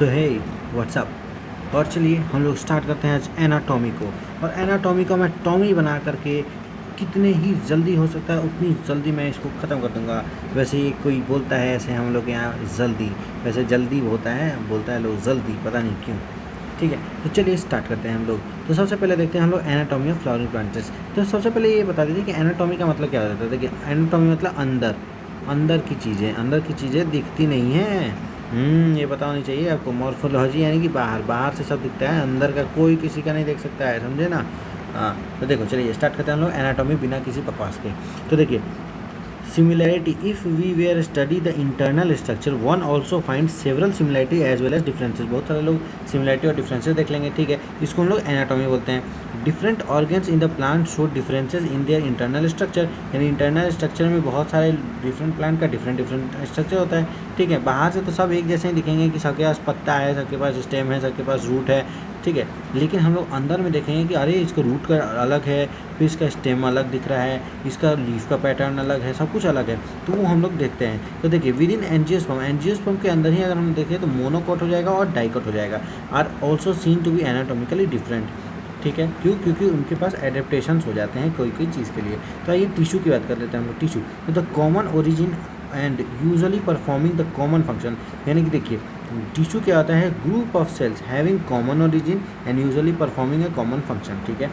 सो हे WhatsApp. और चलिए हम लोग स्टार्ट करते हैं आज एनाटॉमी को। और एनाटॉमी को मैं टॉमी बना करके कितने ही जल्दी हो सकता है उतनी जल्दी मैं इसको ख़त्म कर दूंगा। वैसे ये कोई बोलता है ऐसे हम लोग यहाँ जल्दी, वैसे जल्दी होता है, बोलता है लोग जल्दी, पता नहीं क्यों। ठीक है, तो चलिए स्टार्ट करते हैं हम लोग। तो सबसे पहले देखते हैं हम लोग एनाटॉमी ऑफ फ्लावरिंग प्लांट्स। तो सबसे पहले ये बता दीजिए कि एनाटॉमी का मतलब क्या होता है। देखिए एनाटॉमी मतलब अंदर, अंदर की चीज़ें दिखती नहीं हैं। ये पता होनी चाहिए आपको। मॉर्फोलॉजी यानी कि बाहर, बाहर से सब दिखता है, अंदर का कोई किसी का नहीं देख सकता है, समझे ना। हाँ, तो देखो चलिए स्टार्ट करते हैं हम लोग एनाटॉमी बिना किसी बकवास के। तो देखिए similarity, if we were study the internal structure one also find several similarity as well as differences. बहुत सारे लोग सिमिलैरिटी और डिफरेंसेस देख लेंगे, ठीक है, इसको हम लोग एनाटॉमी बोलते हैं। Different organs in the plant show differences in their internal structure, यानी इंटरनल स्ट्रक्चर में बहुत सारे डिफरेंट प्लांट का डिफरेंट स्ट्रक्चर होता है। ठीक है, बाहर से तो सब एक जैसे ही दिखेंगे कि सबके पास पत्ता है, सबके पास स्टेम है, सबके पास रूट है, ठीक है, लेकिन हम लोग अंदर में देखेंगे कि अरे इसका रूट का अलग है, फिर इसका स्टेम अलग दिख रहा है, इसका लीफ का पैटर्न अलग है, सब कुछ अलग है, तो वो हम लोग देखते हैं। तो देखिए विद इन एंजियोस्पर्म के अंदर ही अगर हम देखें तो मोनोकोट हो जाएगा और डाइकोट हो जाएगा। Are also seen to be anatomically different. ठीक है, क्योंकि उनके पास एडेप्टेशंस हो जाते हैं कोई चीज़ के लिए। तो आइए टिश्यू की बात कर लेते हैं हम लोग। टिश्यू तो the common origin and usually performing the common function, यानी कि देखिए टिश्यू क्या होता है, group of cells having common origin and usually performing a common function. ठीक है,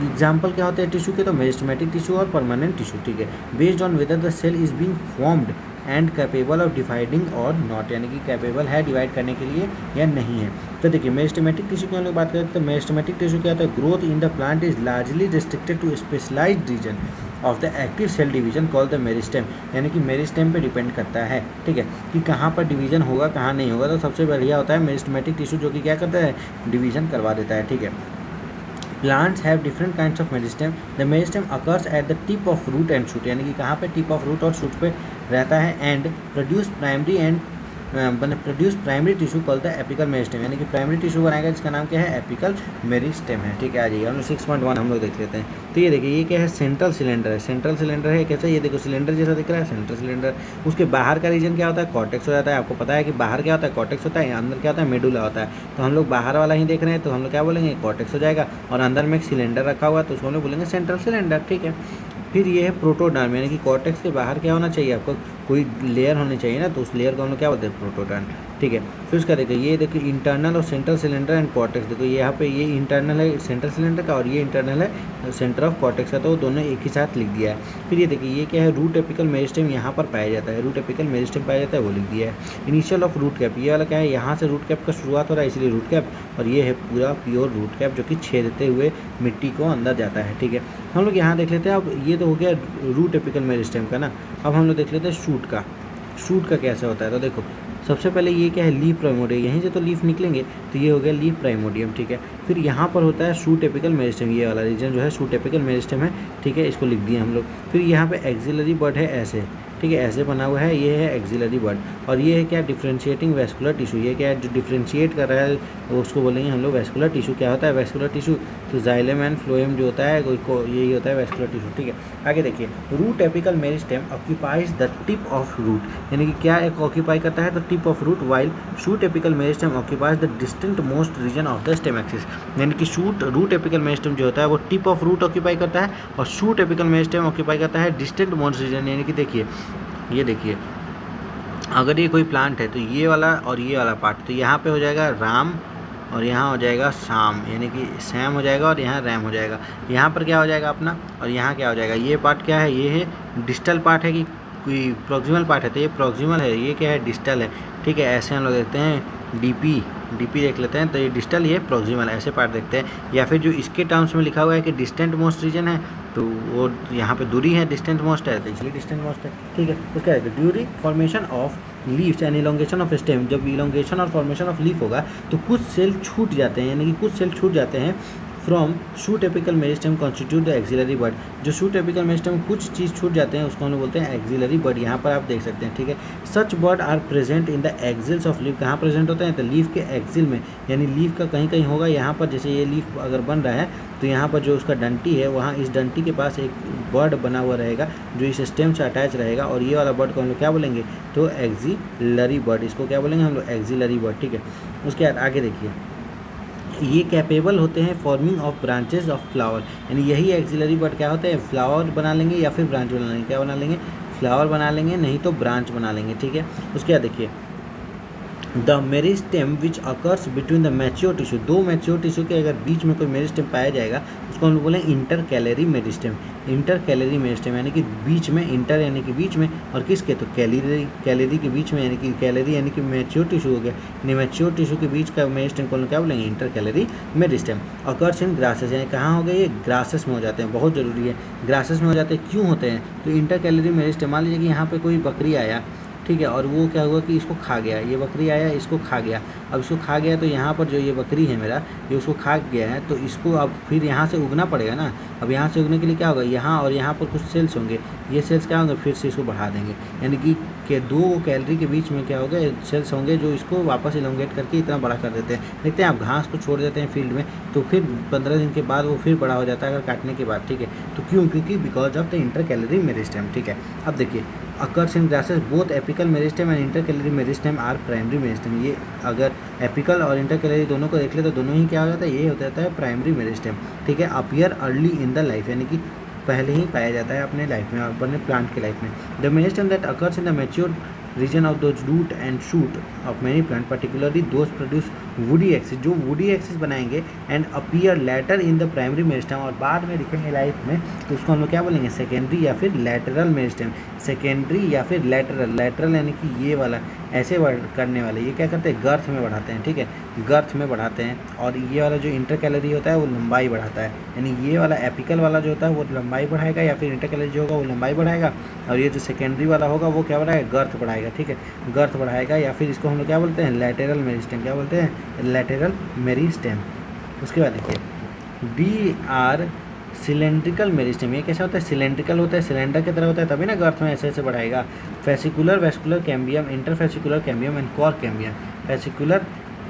एग्जाम्पल क्या होते हैं टिश्यू के, तो मेरिस्टेमेटिक टिश्यू और परमानेंट टिश्यू। ठीक है, based on whether the cell is being formed and capable of dividing और नॉट, यानी कि कैपेबल है डिवाइड करने के लिए या नहीं है। तो देखिए मेरिस्टेमेटिक टिश्यू की हम लोग बात करें तो मेरिस्टेमेटिक टिश्यू क्या होता है, growth in the plant is largely restricted to specialised region of the active cell division called the meristem, यानी कि मेरिस्टेम पे डिपेंड करता है। ठीक है, कि कहाँ पर डिवीजन होगा कहाँ नहीं होगा। तो सबसे बढ़िया होता है मेरिस्टेमेटिक टिश्यू जो कि क्या करता है, डिवीजन करवा देता है। ठीक है, plants have different kinds of meristem. The meristem occurs at the tip of root and shoot, यानी कि कहाँ पे टिप ऑफ रूट और शूट पे रहता है। And produce primary tissue called the apical meristem, यानी कि प्राइमरी टिश्यू बनाएगा जिसका नाम क्या है, एपिकल मेरिस्टेम है। ठीक है, आ जाइए हम लोग 6.1 हम लोग देख लेते हैं। तो ये देखिए ये क्या है, सेंट्रल सिलेंडर है। सेंट्रल सिलेंडर है कैसा, ये देखो सिलेंडर जैसा दिख रहा है सेंट्रल सिलेंडर। उसके बाहर का रीजन क्या होता है, कॉर्टेक्स हो जाता है। आपको पता है कि बाहर क्या होता है, कॉर्टेक्स होता है, अंदर क्या होता है, मेडुला होता है। तो हम लोग बाहर वाला ही देख रहे हैं तो हम लोग क्या बोलेंगे, कॉर्टेक्स हो जाएगा। और अंदर में एक सिलेंडर रखा हुआ है तो उसको हम लोग बोलेंगे सेंट्रल सिलेंडर। ठीक है, फिर ये है प्रोटोडर्म, यानी कि कॉर्टेक्स के बाहर क्या होना चाहिए, आपको कोई लेयर होनी चाहिए ना, तो उस लेयर को हम लोग क्या बोलते हैं, प्रोटोडर्म। ठीक है, फिर उसका देखिए ये देखिए इंटरनल और सेंट्रल सिलेंडर एंड कॉर्टेक्स। देखो यहाँ पे ये इंटरनल है सेंट्रल सिलेंडर का और ये इंटरनल है सेंटर ऑफ कॉर्टेक्स का, तो दोनों एक ही साथ लिख दिया है। फिर ये देखिए ये क्या है, रूट एपिकल मेरिस्टेम यहाँ पर पाया जाता है, रूट एपिकल मेरिस्टेम पाया जाता है, वो लिख दिया है। इनिशियल ऑफ रूट कैप, ये वाला क्या है, यहाँ से रूट कैप का शुरुआत हो रहा है इसलिए रूट कैप, और ये है पूरा प्योर रूट कैप जो कि छेदते हुए मिट्टी को अंदर जाता है। ठीक है, हम लोग यहाँ देख लेते हैं। अब ये तो हो गया रूट एपिकल मेरिस्टेम का ना। अब हम लोग देख लेते हैं शूट का। शूट का कैसे होता है, तो देखो सबसे पहले ये क्या है, लीफ प्राइमोडियम, यहीं से तो लीफ निकलेंगे, तो ये हो गया लीफ प्राइमोडियम। ठीक है, फिर यहाँ पर होता है शूट एपिकल मेरिस्टेम, ये वाला रीजन जो है शूट एपिकल मेरिस्टेम है। ठीक है, इसको लिख दिए हम लोग। फिर यहाँ पे एक्सिलरी बड है ऐसे, ठीक है, ऐसे बना हुआ है, ये है एक्सिलरी बड। और ये है क्या, डिफरेंशिएटिंग वेस्कुलर टिश्यू, ये क्या है जो डिफरेंशिएट कर रहा है उसको बोलेंगे हम लोग वेस्कुलर टिश्यू। क्या होता है वेस्कुलर टिश्यू, तो जाइलम एंड फ्लोएम जो होता है यही होता है वेस्कुलर टिश्यू। ठीक है, आगे देखिए root apical meristem occupies the tip of root, यानी कि क्या एक ऑक्यूपाई करता है, तो tip of root, while shoot apical meristem occupies the distant most region of the stem axis, यानी कि रूट एपिकल मेरिस्टेम जो होता है वो टिप ऑफ रूट ऑक्यूपाई करता है और शूट एपिकल मेरिस्टेम ऑक्यूपाई करता है डिस्टेंट मोस्ट रीजन। यानी कि देखिए ये देखिए अगर ये कोई प्लांट है तो ये वाला और ये वाला पार्ट, तो यहाँ पे हो जाएगा राम और यहाँ हो जाएगा शाम, यानी कि सैम हो जाएगा और यहाँ रैम हो जाएगा। यहाँ पर क्या हो जाएगा अपना, और यहाँ क्या हो जाएगा, ये पार्ट क्या है, ये है डिस्टल पार्ट है कि कोई प्रॉक्सिमल पार्ट है, तो ये प्रॉक्सिमल है, ये क्या है, डिस्टल है। ठीक है, ऐसे हम लोग देखते हैं डीपी देख लेते हैं, तो ये डिस्टल ये प्रॉक्सिमल, ऐसे पार्ट देखते हैं। या फिर जो इसके टर्म्स में लिखा हुआ है कि डिस्टेंट मोस्ट रीजन है, तो वो यहाँ पे दूरी है, डिस्टेंट मोस्ट है, तो इसलिए डिस्टेंट मोस्ट है। ठीक है, उसका है during formation of leaves and elongation of stem, जब इलोंगेशन और फॉर्मेशन ऑफ लीफ होगा तो कुछ सेल छूट जाते हैं, यानी कि कुछ सेल छूट जाते हैं from shoot apical meristem constitute the axillary bud. जो शूट एपिकल मेरिस्टेम कुछ चीज़ छूट जाते हैं उसको हम लोग बोलते हैं एक्सिलरी बड। यहाँ पर आप देख सकते हैं, ठीक है। Such bud are present in the axils of leaf. कहाँ प्रेजेंट होते हैं? तो लीफ के एक्सिल में, यानी लीफ का कहीं कहीं होगा। यहाँ पर जैसे ये लीफ अगर बन रहा है तो यहाँ पर जो उसका डंटी है वहाँ इस डंटी के पास एक बड बना हुआ रहेगा जो इस स्टेम से अटैच रहेगा, और ये वाला बड को हम लोग क्या बोलेंगे? तो एक्सिलरी बड। इसको क्या बोलेंगे हम लोग? एक्सिलरी बड, ठीक है। उसके बाद आगे देखिए, ये कैपेबल होते हैं forming of branches of flower. यानी यही एक्सिलरी बड क्या होते हैं? फ्लावर बना लेंगे या फिर ब्रांच बना लेंगे। क्या बना लेंगे? फ्लावर बना लेंगे, नहीं तो ब्रांच बना लेंगे, ठीक है। उसके बाद देखिए, the meristem which occurs between the mature tissue. दो मैच्योर टिश्यू के अगर बीच में कोई मेरिस्टेम पाया जाएगा उसको हम लोग बोलेंगे inter calorie meristem. Inter calorie meristem यानी कि बीच में, इंटर यानी कि बीच में, और किसके? तो कैलरी के बीच में, यानी कि कैलरी यानी कि मैच्योर टिश्यू हो गया। यानी मैच्योर टिश्यू के बीच का मेरिस्टेम को क्या बोलेंगे? Inter calorie meristem. Occurs in grasses, यानी कहाँ हो गए? ये ग्रासेस में हो जाते हैं, बहुत जरूरी है। ग्रासेस में हो जाते हैं, क्यों होते हैं? तो इंटर कैलरी मेरिस्टेम, मान लीजिए कि यहाँ पे कोई बकरी आया, ठीक है, और वो क्या हुआ कि इसको खा गया। ये बकरी आया, इसको खा गया। अब इसको खा गया तो यहाँ पर जो ये बकरी है मेरा, ये उसको खा गया है, तो इसको अब फिर यहाँ से उगना पड़ेगा ना। अब यहाँ से उगने के लिए क्या होगा? यहाँ और यहाँ पर कुछ सेल्स होंगे, ये सेल्स क्या होंगे? फिर से इसको बढ़ा देंगे। यानी कि दो कैलोरी के बीच में क्या होगा? सेल्स होंगे जो इसको वापस इलोंगेट करके इतना बड़ा कर देते हैं। देखते हैं, आप घास को छोड़ देते हैं फील्ड में तो फिर 15 दिन के बाद वो फिर बड़ा हो जाता है अगर काटने के बाद, ठीक है। तो क्यों? क्योंकि because of the intercalary meristem, ठीक है। अब देखिए, occurs in grasses both apical meristem and intercalary meristem are primary meristem. ये अगर एपिकल और इंटर कैलरी दोनों को देख ले तो दोनों ही क्या हो जाता है? ये हो जाता है प्राइमरी मेरिस्टेम, ठीक है। Appear early in the life, यानी कि पहले ही पाया जाता है अपने लाइफ में, अपने प्लांट के लाइफ में। The meristem that occurs in the mature region of those root and shoot of many plant, particularly those produce woody axis, जो woody axis बनाएंगे and appear later in the primary meristem, और बाद में दिखेंगे life में, तो उसको हम लोग क्या बोलेंगे? सेकेंडरी या फिर लैटरल मेरिस्टेम। सेकेंडरी या फिर लैटरल, लैटरल यानी कि ये वाला ऐसे करने वाले, ये क्या करते हैं? गर्थ में बढ़ाते हैं, ठीक है, गर्थ में बढ़ाते हैं। और ये वाला जो इंटर कैलरी होता है वो लंबाई बढ़ाता है, यानी ये वाला एपिकल वाला जो होता है वो लंबाई बढ़ाएगा, या फिर इंटर कैलरी जो होगा वो लंबाई बढ़ाएगा, और ये जो सेकेंडरी वाला होगा वो क्या बढ़ाएगा? गर्थ बढ़ाएगा, ठीक है, गर्थ बढ़ाएगा। या फिर इसको हम लोग क्या बोलते हैं? लैटेरल मेरिस्टेम। क्या बोलते हैं? लैटेरल मेरिस्टेम। उसके बाद देखिए, डी आर सिलेंड्रिकल मेरिस्टेम। ये कैसा होता है? सिलेंड्रिकल होता है, सिलेंडर की तरह होता है, तभी ना गर्थ में ऐसे ऐसे बढ़ाएगा। Fascicular vascular cambium, interfascicular cambium and cork cambium. Fascicular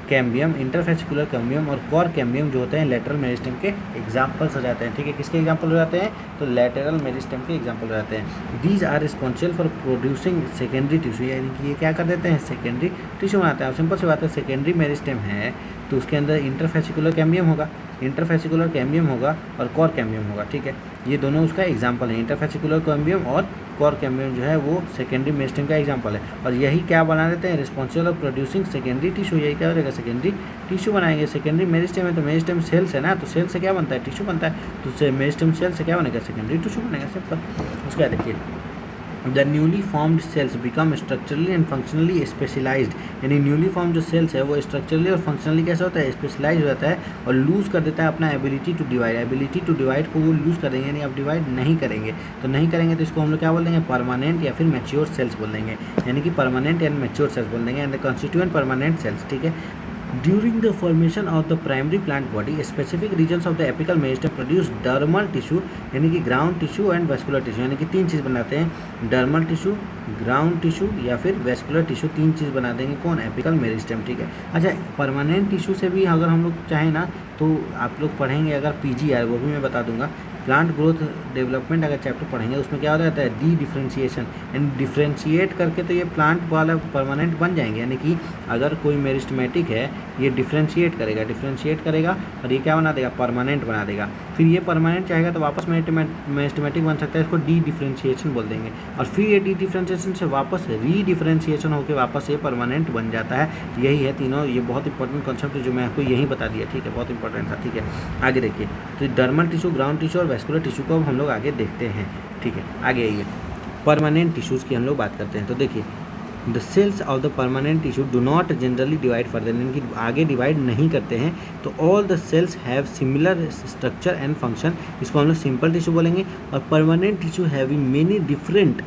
cambium, interfascicular cambium और कॉर कैम्बियम जो होते हैं लेटरल मेरिस्टेम के एग्जाम्पल्स हो जाते हैं, ठीक है। किसके एग्जाम्पल हो जाते हैं? तो लेटरल मेरिस्टेम के एग्जाम्पल हो जाते हैं। These are responsible for producing secondary tissue, यानी कि ये क्या कर देते हैं? सेकेंडरी टिश्यू बनाते हैं। अब सिंपल सी बात है, सेकेंडरी मेरिस्टेम है तो उसके अंदर इंटरफेसिकुलर कैम्बियम होगा, इंटरफेसिकुलर कैम्बियम होगा और कॉर कैम्बियम होगा, ठीक है। ये दोनों उसका एग्जाम्पल है, इंटरफेसिकुलर कैम्बियम और कॉर कैम्बियम जो है वो सेकेंडरी मेरिस्टेम का एग्जाम्पल है। और यही क्या बना देते हैं? Responsible of producing secondary tissue. यही क्या हो जाएगा? सेकेंडरी टिश्यू बनाएंगे। सेकेंडरी मेरिस्टेम है तो मेरिस्टेम सेल्स है ना, तो सेल से क्या बनता है? टिश्यू बनता है, तो मेरिस्टेम सेल से क्या बनेगा? सेकेंडरी टिश्यू बनेगा, सिंपल। उसके बाद देखिए, the newly formed cells become structurally and functionally specialised. यानी न्यूली फॉर्म जो सेल्स है वो स्ट्रक्चरली और फंक्शनली कैसा होता है? स्पेशलाइज हो जाता है और लूज़ कर देता है अपना ability to divide. Ability to divide को वो लूज़ कर देंगे, यानी आप डिवाइड नहीं करेंगे। तो नहीं करेंगे तो इसको हम लोग क्या बोल देंगे? परमानेंट या फिर मैच्योर सेल्स बोल देंगे, यानी कि परमानेंट एंड मैच्योर सेल्स बोल देंगे, and the constituent permanent cells, ठीक है। During the formation of the primary plant body, specific regions of the apical meristem produce dermal tissue, यानी कि ground tissue and vascular tissue, यानी कि तीन चीज़ बनाते हैं, डर्मल टिश्यू, ग्राउंड टिश्यू या फिर वेस्कुलर टिश्यू, तीन चीज़ बना देंगे। कौन? एपिकल मेरिस्टेम, ठीक है। अच्छा, परमानेंट टिश्यू से भी अगर हम लोग चाहें ना तो आप लोग पढ़ेंगे, अगर PGR वो भी मैं बता दूंगा, प्लांट ग्रोथ डेवलपमेंट अगर चैप्टर पढ़ेंगे उसमें क्या हो जाता है? डी डिफ्रेंशिएशन, यानी डिफ्रेंशिएट करके तो ये प्लांट वाला परमानेंट बन जाएंगे। यानी कि अगर कोई मेरिस्टेमेटिक है ये डिफ्रेंशिएट करेगा और ये क्या बना देगा? परमानेंट बना देगा। फिर ये परमानेंट चाहेगा तो वापस मेरिस्टेमेटिक बन सकता है, इसको डी डिफ्रेंशिएशन बोल देंगे। और फिर ये डी डिफ्रेंशिएशन से वापस री डिफ्रेंशिएशन होकर वापस ये परमानेंट बन जाता है। यही है तीनों, ये बहुत इंपॉर्टेंट कॉन्सेप्ट है जो मैं आपको यही बता दिया, ठीक है, बहुत इंपॉर्टेंट था, ठीक है। आगे देखिए, तो डर्मल टिश्यू, ग्राउंड टिश्यू और वेस्कुलर टिश्यू को हम लोग आगे देखते हैं, ठीक है। आगे आइए, परमानेंट टिश्यूज़ की हम लोग बात करते हैं। तो देखिए, the cells of the permanent tissue do not generally divide further, यानी कि आगे डिवाइड नहीं करते हैं। तो all the cells have similar structure and function, इसको हम लोग सिंपल टिश्यू बोलेंगे। और permanent tissue having many different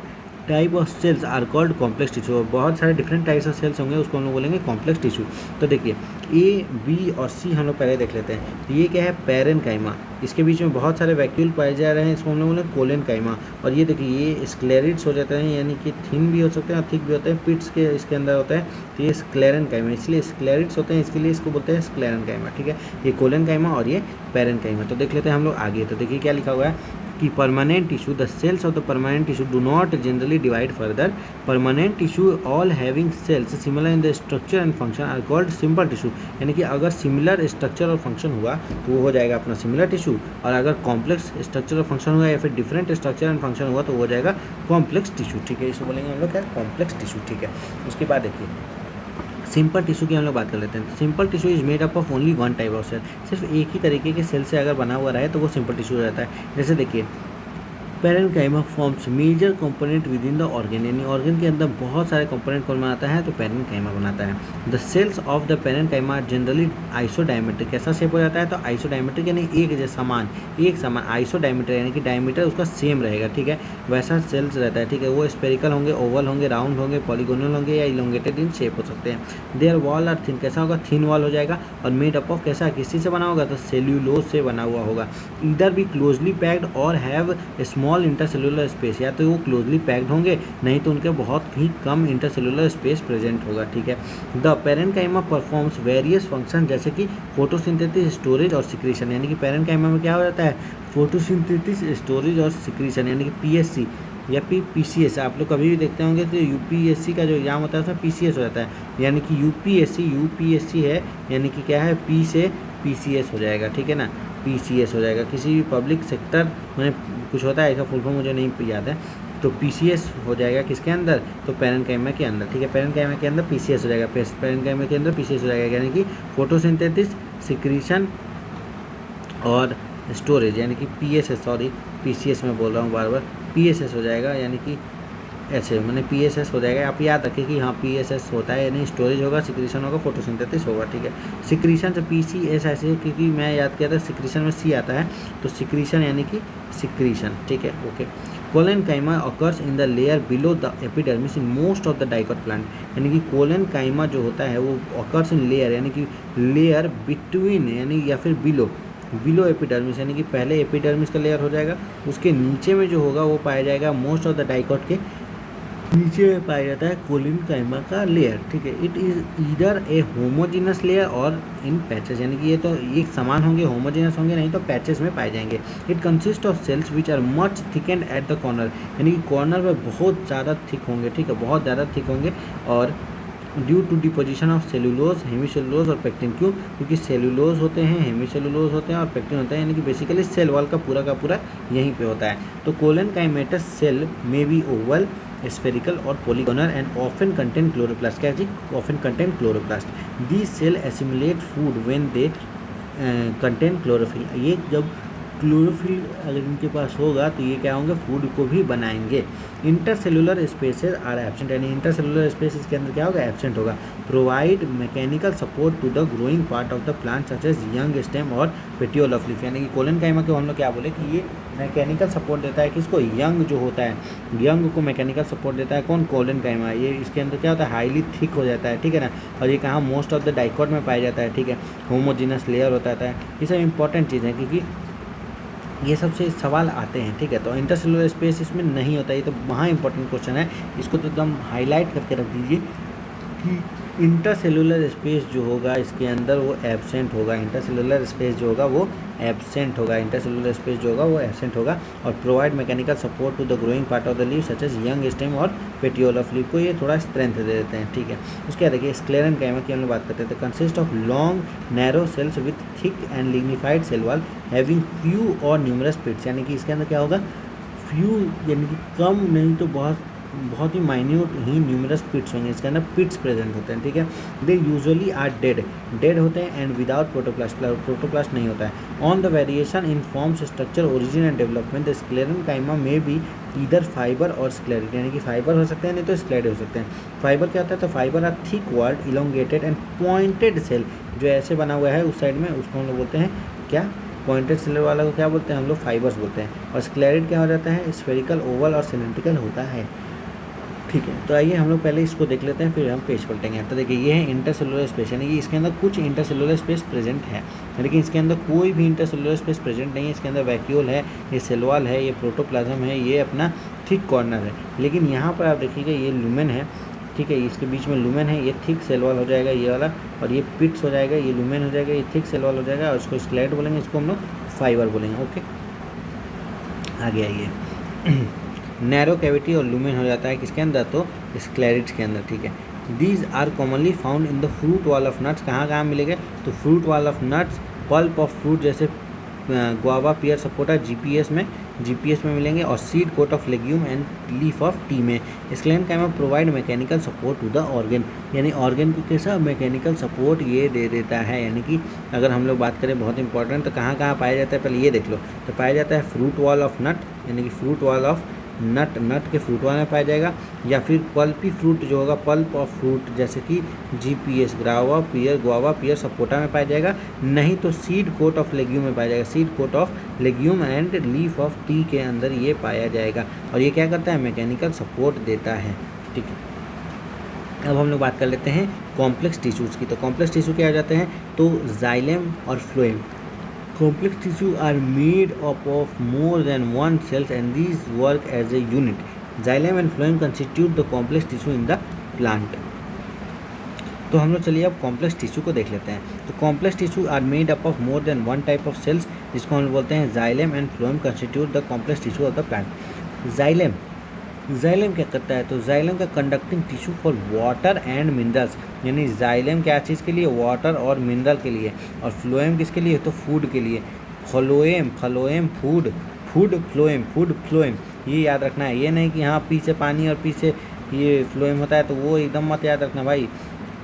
type of cells are called complex tissue. और बहुत सारे डिफरेंट टाइप्स ऑफ सेल्स होंगे, उसको हम लोग बोलेंगे कॉम्प्लेक्स टिश्यू। तो देखिए ए, बी और सी हम लोग पहले देख लेते हैं। तो ये क्या है, पैरेनकाइमा, इसके बीच में बहुत सारे वैक्यूल पाए जा रहे हैं, इसको हम लोग बोलेंगे कोलेनकाइमा। और ये देखिए ये स्क्लेरिड्स हो जाते हैं, यानी कि थिन भी हो सकते हैं और थिक भी होते हैं, पिट्स के इसके अंदर होता है। तो ये स्क्लेरेनकाइमा, इसलिए स्क्लेरिड्स होते हैं, इसके लिए इसको बोलते हैं स्क्लेरेनकाइमा, ठीक है। ये कोलेनकाइमा और ये पैरेनकाइमा। तो देख लेते हैं हम लोग आगे। तो देखिए क्या लिखा हुआ है कि permanent tissue, the cells of the permanent tissue do not generally divide further. Permanent tissue all having cells similar in the structure and function are called simple tissue. यानी कि अगर सिमिलर स्ट्रक्चर और फंक्शन हुआ तो वो हो जाएगा अपना सिमिलर टिश्यू, और अगर कॉम्प्लेक्स स्ट्रक्चर और फंक्शन हुआ या फिर डिफरेंट स्ट्रक्चर एंड फंक्शन हुआ तो वो हो जाएगा कॉम्प्लेक्स टिश्यू, ठीक है। इसको बोलेंगे हम लोग क्या, कॉम्प्लेक्स टिश्यू, ठीक है। उसके बाद देखिए सिंपल टिश्यू की हम लोग बात कर लेते हैं। Simple tissue is made up of only one type of cell. सिर्फ एक ही तरीके के सेल से अगर बना हुआ रहे तो वो सिंपल टिश्यू हो जाता है। जैसे देखिए parenchyma forms major component within इन द ऑर्गन, यानी ऑर्गन के अंदर बहुत सारे कंपोनेंट कौन बनाता है, तो पैरेनकाइमा बनाता है। The cells of the parenchyma are generally isodiametric. कैसा शेप हो जाता है, तो आइसोडायमेट्रिक यानी एक समान आइसोडायमीटर यानी कि डायमीटर उसका सेम रहेगा, ठीक है। वैसा सेल्स रहता है, ठीक है। वो स्पेरिकल होंगे, ओवल होंगे, राउंड होंगे, पॉलीगोनल होंगे या इलोंगेटेड इन शेप हो सकते हैं। देयर वॉल आर थिन, कैसा होगा, थिन वॉल हो जाएगा। और मेड अप ऑफ कैसा, किस चीज़ से बना होगा, तो सेल्यूलोज से बना हुआ होगा। इधर भी क्लोजली पैक्ड और हैव स्मॉल इंटरसेलुलर स्पेस, या तो वो क्लोजली पैक्ड होंगे, नहीं तो उनके बहुत ही कम इंटरसेलुलर स्पेस प्रेजेंट होगा, ठीक है। The parenchyma performs various function, जैसे कि फोटोसिंथेसिस, स्टोरेज और सिक्रीशन। यानी कि पैरेनकाइमा में क्या हो जाता है, फोटोसिंथेसिस, स्टोरेज और सिक्रीशन, यानी कि पीएससी या पीसीएस। आप लोग कभी भी देखते होंगे तो यूपीएससी का जो एग्जाम होता है उसमें पीसीएस हो जाता है, यानी कि यूपीएससी है, यानी कि क्या है, पी से पीसीएस हो जाएगा, ठीक है ना, पीसीएस हो जाएगा। किसी भी पब्लिक सेक्टर में कुछ होता है, ऐसा फुल फॉर्म मुझे नहीं याद है, तो पीसीएस हो जाएगा किसके अंदर, तो पैरेनकाइमा के अंदर, ठीक है। पैरेनकाइमा के अंदर पीसीएस हो जाएगा, पैरेनकाइमा के अंदर पीसीएस हो जाएगा, यानी कि फोटोसिंथेसिस, सिक्रीशन और स्टोरेज, यानी कि पीएसएस, सॉरी पीसीएस में बोल रहा हूँ बार बार, पीएसएस हो जाएगा, यानी कि ऐसे मैंने पीएसएस हो जाएगा। आप याद रखिए कि हाँ पीएसएस होता है, यानी स्टोरेज होगा, सिक्रीशन होगा, फोटोसिंथेसिस होगा, ठीक है। सिक्रीशन से पीसीएस ऐसे, क्योंकि मैं याद किया था सिक्रीशन में सी आता है, तो सिक्रीशन यानी कि सिक्रीशन, ठीक है, okay. Collenchyma occurs in the layer below the epidermis in most of the dicot plant, यानी कि कोलेनकाइमा जो होता है वो ऑकर्स इन लेयर, यानी कि लेयर बिटवीन, यानी या फिर बिलो एपिडर्मिस, यानी कि पहले एपिडर्मिस का लेयर हो जाएगा, उसके नीचे में जो होगा वो पाया जाएगा मोस्ट ऑफ द डाइकोट के नीचे में पाया जाता है कोलेनकाइमा का लेयर, ठीक है। It is either A homogeneous layer और इन पैचेस, यानी कि ये तो एक समान होंगे, होमोजीनस होंगे, नहीं तो पैचेस में पाए जाएंगे। It consist of cells which are much thickened at the corner, यानी कि कॉर्नर में बहुत ज़्यादा थिक होंगे, ठीक है, बहुत ज़्यादा थिक होंगे। और due to deposition of cellulose, hemicellulose और पेक्टिन, क्यों, क्योंकि सेलुलोज होते हैं, हेमीसेलुलोज होते हैं और पेक्टिन होता है, यानी कि बेसिकली सेल वॉल का पूरा यहीं पे होता है। तो कोलेनकाइमेटस सेल में बी ओवल, स्फेरिकल और polygonal and often content chloroplast, क्या जी, often content chloroplast. These cell assimilate food when they content chlorophyll, ये जब क्लोरोफिल अगर इनके पास होगा तो ये क्या होंगे, फूड को भी बनाएंगे। इंटरसेलुलर स्पेसेस आर एब्सेंट, यानी इंटरसेलुलर स्पेस इसके अंदर क्या होगा, एब्सेंट होगा। Provide mechanical support to the growing part of the plant such as young stem और पेटियोल ऑफ लीफ, यानी कि कोलेनकाइमा को हम लोग क्या बोले कि ये मैकेनिकल सपोर्ट देता है, किसको, यंग जो होता है, यंग को मैकेनिकल सपोर्ट देता है कौन, कोलेनकाइमा। ये इसके अंदर क्या होता है, हाईली थिक हो जाता है, ठीक है ना। और ये कहाँ, मोस्ट ऑफ द डाइकोट में पाया जाता है, ठीक है। होमोजीनस लेयर होता है, ये सब इंपॉर्टेंट चीज़ है, क्योंकि ये सबसे सवाल आते हैं, ठीक है। तो इंटरसेलुलर स्पेस इसमें नहीं होता, ये तो वहाँ इंपॉर्टेंट क्वेश्चन है, इसको तो एकदम हाईलाइट करके रख दीजिए कि इंटरसेलुलर स्पेस जो होगा इसके अंदर वो एब्सेंट होगा, इंटरसेलुलर स्पेस जो होगा वो एब्सेंट होगा, इंटरसेलुलर स्पेस जो होगा वो एब्सेंट होगा। और provide mechanical support to the growing part of the leaf such as young stem और पेटियोल ऑफ लीव, को ये थोड़ा स्ट्रेंथ दे देते हैं, ठीक है। उसके बाद देखिए स्क्लेरेनकाइमा की हम लोग बात करते हैं। तो consist of long narrow cells with thick and lignified cell wall having few और न्यूमरस पिट्स, यानी कि इसके अंदर क्या होगा, फ्यू यानी कि कम नहीं तो बहुत ही माइन्यूट ही न्यूमरस पिट्स होंगे, इसके अंदर पिट्स प्रेजेंट होते हैं, ठीक है। दे यूजुअली आर डेड होते हैं एंड विदाउट प्रोटोप्लास्ट नहीं होता है। On the variation in forms, structure, origin and development, the sclerenchyma में भी ईदर फाइबर और स्क्लेरिड, यानी कि फाइबर हो सकते हैं नहीं तो स्क्लेरिड हो सकते हैं। फाइबर क्या होता है, तो fibre are thick walled elongated and pointed cell, जो ऐसे बना हुआ है उस साइड में, उसको हम लोग बोलते हैं क्या, पॉइंटेड सेल वाला को क्या बोलते हैं हम लोग, फाइबर्स बोलते हैं। और स्क्लेरिड क्या हो जाता है, स्फेरिकल, ओवल और सिलेंड्रिकल होता है। ठीक है, तो आइए हम लोग पहले इसको देख लेते हैं, फिर हम पेज पलटेंगे। तो देखिए ये है इंटरसेलुलर स्पेस, यानी कि इसके अंदर कुछ इंटरसेलुलर स्पेस प्रेजेंट है, लेकिन इसके अंदर कोई भी इंटरसेलुलर स्पेस प्रेजेंट नहीं है। इसके अंदर वैक्यूल है, ये सेल वॉल है, ये प्रोटोप्लाज्म है, ये अपना थिक कॉर्नर है। लेकिन यहाँ पर आप देखिएगा ये लुमेन है, ठीक है, इसके बीच में लुमेन है, ये थिक सेल वॉल हो जाएगा ये वाला, और ये पिट्स हो जाएगा, ये लुमेन हो जाएगा, ये थिक सेल वॉल हो जाएगा, और इसको स्केलेट बोलेंगे, इसको हम लोग फाइबर बोलेंगे। ओके, आगे आइए। नैरो कैविटी और लुमेन हो जाता है किसके अंदर, तो स्क्लेरिड्स के अंदर, ठीक है। These are commonly found in the fruit wall of nuts. कहाँ कहाँ मिलेंगे, तो fruit wall of nuts, pulp of fruit जैसे गुआवा, पियर, सपोटा, जीपीएस में मिलेंगे, और seed coat of legume and leaf of tea में। Sclerenchyma provide mechanical support to the organ, यानी ऑर्गन को कैसा मैकेनिकल सपोर्ट ये दे देता है। यानी कि अगर हम लोग बात करें बहुत इंपॉर्टेंट, तो कहाँ कहाँ पाया जाता है, पहले ये देख लो। तो पाया जाता है फ्रूट वॉल ऑफ नट, यानी कि फ्रूट वॉल ऑफ नट के फ्रूट वॉल में पाया जाएगा, या फिर पल्पी फ्रूट जो होगा, पल्प ऑफ फ्रूट जैसे कि जीपीएस, गुआवा, पियर, सपोटा में पाया जाएगा। नहीं तो सीड कोट ऑफ लेग्यूम में पाया जाएगा, seed coat of legume and leaf of tea के अंदर ये पाया जाएगा। और ये क्या करता है, मैकेनिकल सपोर्ट देता है, ठीक है। अब हम लोग बात कर लेते हैं कॉम्प्लेक्स टिश्यूज़ की। तो कॉम्प्लेक्स टिश्यू क्या हो जाते हैं, तो जाइलम और phloem. Complex tissue are made up of more than one cells and these work as a unit. Xylem and phloem constitute the complex tissue in the plant. तो हम लोग चलिए अब कॉम्प्लेक्स टिश्यू को देख लेते हैं। तो complex tissue are made up of more than one type of cells, जिसको हम बोलते हैं xylem and phloem constitute the complex tissue of the plant. Xylem क्या करता है, तो जाइलम का conducting tissue for water and minerals, यानी जाइलम क्या चीज़ के लिए, वाटर और मिनरल के लिए, और फ्लोएम किसके लिए, तो फूड के लिए। फ्लोएम फ्लोएम, ये याद रखना है। ये नहीं कि हाँ पी से पानी और पी से ये फ्लोएम होता है, तो वो एकदम मत याद रखना भाई।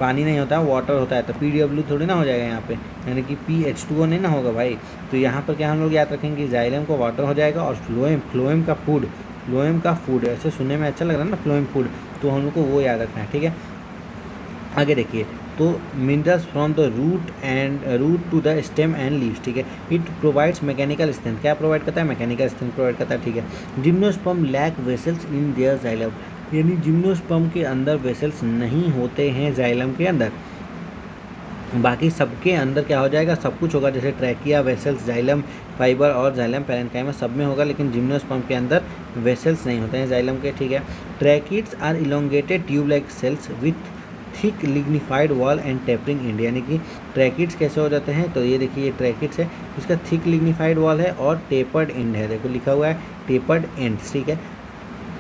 पानी नहीं होता है, वाटर होता है, तो PW थोड़ी ना हो जाएगा यहाँ पे, यानी कि PH2O नहीं ना होगा भाई। तो यहाँ पर क्या हम लोग याद रखेंगे, जाइलम को वाटर हो जाएगा, और फ्लोएम का फूड, ऐसे सुनने में अच्छा लग रहा है ना, फ्लोएम फूड, तो हम लोग को वो याद रखना है, ठीक है। आगे देखिए, तो minerals from the root to the stem and leaves, ठीक है। इट प्रोवाइड्स मैकेनिकल स्ट्रेंथ, क्या प्रोवाइड करता है, मैकेनिकल स्ट्रेंथ प्रोवाइड करता है, ठीक है। Gymnosperm lack vessels in their xylem, यानी जिम्नोस्पर्म के अंदर वेसल्स नहीं होते हैं जाइलम के अंदर। बाकी सबके अंदर क्या हो जाएगा, सब कुछ होगा, जैसे ट्रैकिया, वेसल्स, जाइलम फाइबर और जाइलम पैरेन्काइमा सब में होगा, लेकिन जिम्नोस्पर्म के अंदर वेसल्स नहीं होते हैं जाइलम के, ठीक है। Tracheids are elongated tube like cells with thick lignified wall and tapering end, यानी कि ट्रैकिड्स कैसे हो जाते हैं, तो ये देखिए ये ट्रैकिड्स है, इसका थिक लिग्निफाइड वॉल है और टेपर्ड एंड है, देखो लिखा हुआ है टेपर्ड एंड्स, ठीक है।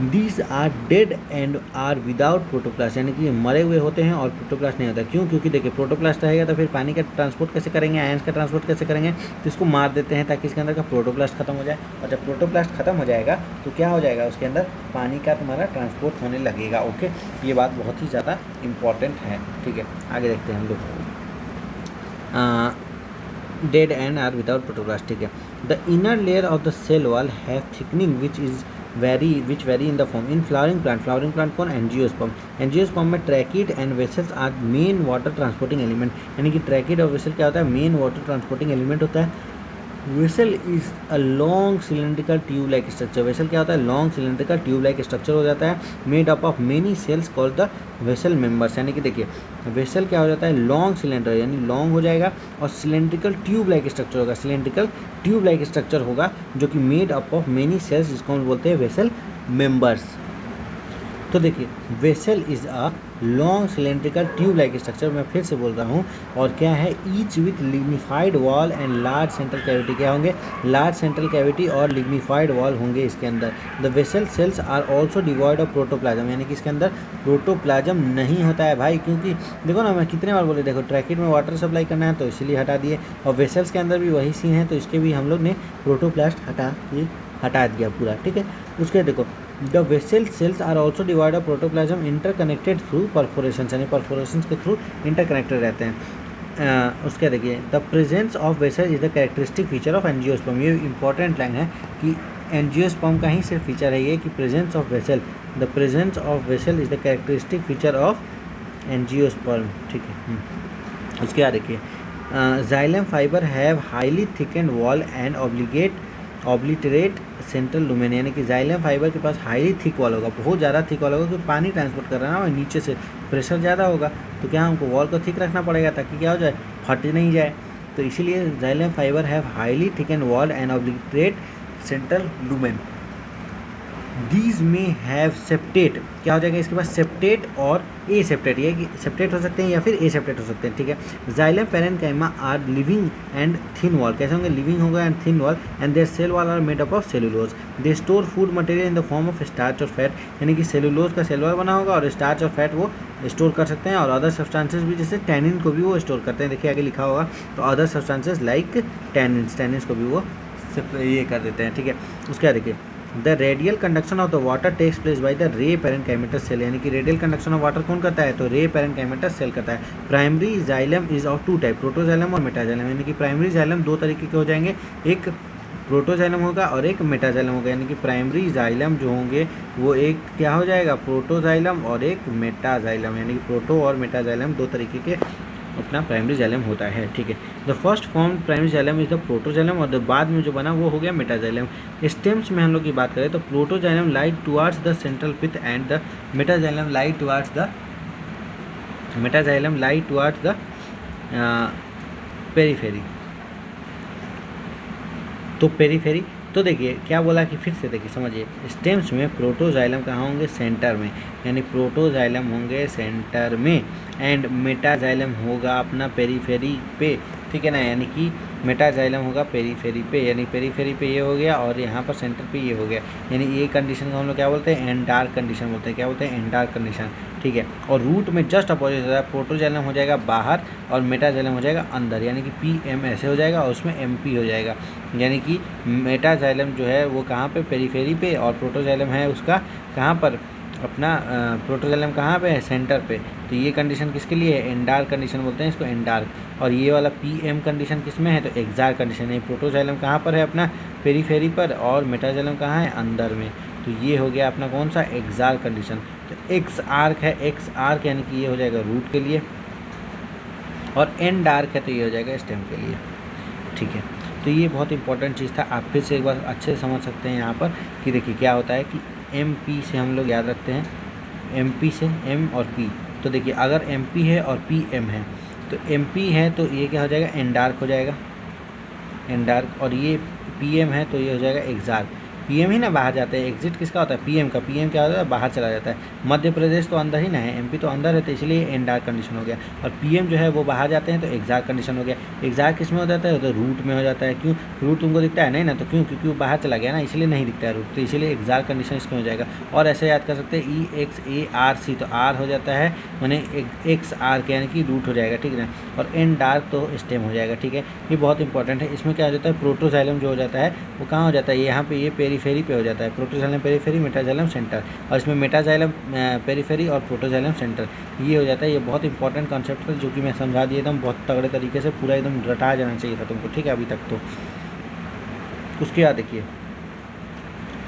These are dead and are without protoplast, यानी कि मरे हुए होते हैं और प्रोटोप्लास्ट नहीं होता। क्यों, क्योंकि देखिए प्रोटोप्लास्ट रहेगा तो फिर पानी का ट्रांसपोर्ट कैसे करेंगे, आयंस का ट्रांसपोर्ट कैसे करेंगे, तो इसको मार देते हैं ताकि इसके अंदर का प्रोटोप्लास्ट खत्म हो जाए। और जब प्रोटोप्लास्ट खत्म हो जाएगा तो क्या हो जाएगा, उसके अंदर पानी का तुम्हारा ट्रांसपोर्ट होने लगेगा। ओके, ये बात बहुत ही ज़्यादा इम्पॉर्टेंट है, ठीक है। आगे देखते हैं हम लोग, dead and are without protoplast, ठीक है। The inner layer of the cell wall have thickening which vary in the form in flowering plant कौन, एंजियोस्पर्म में tracheid and vessels are main water transporting element, यानी कि tracheid और vessel क्या होता है, मेन वाटर ट्रांसपोर्टिंग एलिमेंट होता है। Vessel is a long cylindrical tube like structure, vessel क्या होता है, long cylindrical tube like structure हो जाता है, made up of many cells called the vessel members, यानी कि देखिए वेसल क्या हो जाता है, लॉन्ग सिलेंडर, यानी लॉन्ग हो जाएगा, और सिलेंड्रिकल ट्यूब लाइक स्ट्रक्चर होगा, सिलेंड्रिकल ट्यूब लाइक स्ट्रक्चर होगा, जो कि made up of many cells, जिसको हम बोलते हैं वेसल मेंबर्स। तो देखिए vessel is a long cylindrical tube like structure, मैं फिर से बोल रहा हूँ, और क्या है, each with lignified wall and large central cavity, क्या होंगे, लार्ज सेंट्रल कैविटी और लिग्निफाइड वॉल होंगे इसके अंदर। The vessel cells are also devoid of protoplasm, यानी कि इसके अंदर प्रोटोप्लाज्म नहीं होता है भाई, क्योंकि देखो ना मैं कितने बार बोले, देखो ट्रैकिड में वाटर सप्लाई करना है तो इसीलिए हटा दिए, और वेसल्स के अंदर भी वही सीन है, तो इसके भी हम लोग ने प्रोटोप्लास्ट हटा दिया पूरा, ठीक है। उसके देखो the vessel cells are also devoid of protoplasm interconnected through perforation, यानी परफोरेशन के थ्रू इंटरकनेक्टेड रहते हैं। उसके देखिए the presence of vessel is the characteristic feature of angiosperm, ये इंपॉर्टेंट लाइन है कि एंजियोस्पर्म का ही सिर्फ फीचर है ये कि presence of vessel, the presence of vessel is the characteristic feature of angiosperm, ठीक है। उसके बाद देखिए xylem fiber have highly thickened wall and obliterate central lumen, यानी कि जाइलम फाइबर के पास हाईली थिक वॉल होगा, बहुत ज़्यादा थिक वॉल होगा, क्योंकि पानी ट्रांसपोर्ट कर रहा है ना, और नीचे से प्रेशर ज़्यादा होगा, तो क्या हमको वॉल को थिक रखना पड़ेगा ताकि क्या हो जाए, फट नहीं जाए। तो इसीलिए xylem fiber have highly thicken wall and obliterate central lumen. These में हैव सेप्टेट, क्या हो जाएगा इसके पास, सेप्टेट और ए सेप्टेट, ये कि सेप्टेट हो सकते हैं या फिर ए सेप्टेट हो सकते हैं, ठीक है। Xylem parenchyma are living and thin wall, कैसे होंगे, लिविंग होगा and thin wall, and their cell wall are made up of cellulose. They store food material in the form of starch और फैट, यानी कि सेलुलोज का cell wall बना होगा और स्टार्च और फैट वो स्टोर कर सकते हैं, और अदर सब्सटेंसेस भी, जैसे टैनिन को भी वो स्टोर करते हैं, देखिए आगे लिखा होगा, तो अदर सब्सटेंसेस लाइक टैनिन्स को भी वो ये कर देते हैं, ठीक है। उसके बाद देखिए the radial conduction of the water takes place by the ray parenchymatous cell, यानी कि रेडियल कंडक्शन ऑफ वाटर कौन करता है, तो रे पैरेन्काइमेटस सेल करता है। Primary xylem is of two type, protoxylem और मेटाजाइलम, यानी कि प्राइमरी जाइलम दो तरीके के हो जाएंगे, एक प्रोटोजाइलम होगा और एक मेटाजाइलम होगा, यानी कि प्राइमरी जाइलम जो होंगे वो एक क्या हो जाएगा, प्रोटोजाइलम और एक मेटाजाइलम, यानी कि प्रोटो और मेटाजाइलम दो तरीके के अपना प्राइमरी जाइलम होता है, ठीक है। The first form primary xylem is the protoxylem, और बाद में जो बना वो हो गया मेटाजाइलम। स्टेम्स में हम लोग की बात करें तो protoxylem lies towards the central pith and the metaxylem lies towards the periphery. तो पेरीफेरी, तो देखिए क्या बोला कि फिर से देखिए समझिए, स्टेम्स में प्रोटोजाइलम कहाँ होंगे, सेंटर में, यानी प्रोटोजाइलम होंगे सेंटर में, एंड मेटाजाइलम होगा अपना पेरीफेरी पे, ठीक है ना, यानी कि मेटाजाइलम होगा पेरीफेरी पे, यानी पेरीफेरी पे ये हो गया और यहाँ पर सेंटर पे ये हो गया, यानी ये कंडीशन को हम लोग क्या बोलते हैं, एंडार्क कंडीशन बोलते हैं, क्या बोलते हैं, एंडार्क कंडीशन, ठीक है। और रूट में जस्ट अपोजिट होता है, प्रोटोजाइलम हो जाएगा बाहर और मेटाजाइलम हो जाएगा अंदर, यानी कि PM ऐसे हो जाएगा और उसमें MP हो जाएगा, यानी कि मेटाजाइलम जो है वो कहाँ पे, पेरीफेरी पे, और प्रोटोजाइलम है उसका कहाँ पर, अपना प्रोटोजाइलम कहाँ पे है, सेंटर पे। तो ये कंडीशन किसके लिए है, एंडार्क कंडीशन बोलते हैं इसको, एंडार्क। और ये वाला PM कंडीशन किस में है, तो एक्सार्क कंडीशन है। प्रोटोजाइलम कहाँ पर है, अपना पेरीफेरी पर, और मेटाजाइलम कहाँ है, अंदर में। तो ये हो गया अपना कौन सा, एक्सार्क कंडीशन। तो एक्स आर्क है, एक्स आर्क यानी कि ये हो जाएगा रूट के लिए, और एंडार्क है तो ये हो जाएगा स्टेम के लिए, ठीक है। तो ये बहुत इंपॉर्टेंट चीज़ था, आप फिर से एक बार अच्छे से समझ सकते हैं यहाँ पर कि देखिए क्या होता है कि MP से हम लोग याद रखते हैं, MP से M और P। तो देखिए अगर MP है और PM है, तो MP है तो ये क्या हो जाएगा, एंडार्क हो जाएगा, एंडार्क, और ये PM है तो ये हो जाएगा एक्सार्क। PM ही ना बाहर जाते हैं, एग्जिट किसका होता है, PM का। PM क्या होता है, बाहर चला जाता है। मध्य प्रदेश तो अंदर ही ना है, MP तो अंदर है, तो इसलिए एंडार्क कंडीशन हो गया। और PM जो है वो बाहर जाते हैं तो एक्सार्क कंडीशन हो गया। एक्सार्क किस में हो जाता है, तो रूट में हो जाता है। क्यों, रूट तुमको दिखता है नहीं ना, तो क्यों, क्योंकि वो बाहर चला गया ना, इसलिए नहीं दिखता है रूट, तो इसीलिए एक्सार्क कंडीशन इसमें हो जाएगा। और ऐसे याद कर सकते हैं EXARC, तो R हो जाता है मैंने XR यानी कि रूट हो जाएगा, ठीक है ना। और एंडार्क तो स्टेम हो जाएगा, ठीक है। ये बहुत इंपॉर्टेंट है। इसमें क्या हो जाता है, प्रोटोजाइलम जो हो जाता है वो कहाँ हो जाता है, यहाँ पे ये पेरीफेरी पे हो जाता है, प्रोटोजाइलम पेरीफेरी, मेटाजाइलम सेंटर। और इसमें मेटाजाइलम पेरीफेरी और प्रोटोजाइलम सेंटर ये हो जाता है। ये बहुत इंपॉर्टेंट कॉन्सेप्ट है जो कि मैं समझा दिया एकदम बहुत तगड़े तरीके से, पूरा एकदम रटा जाना चाहिए था तुमको, ठीक है अभी तक। तो उसके बाद देखिए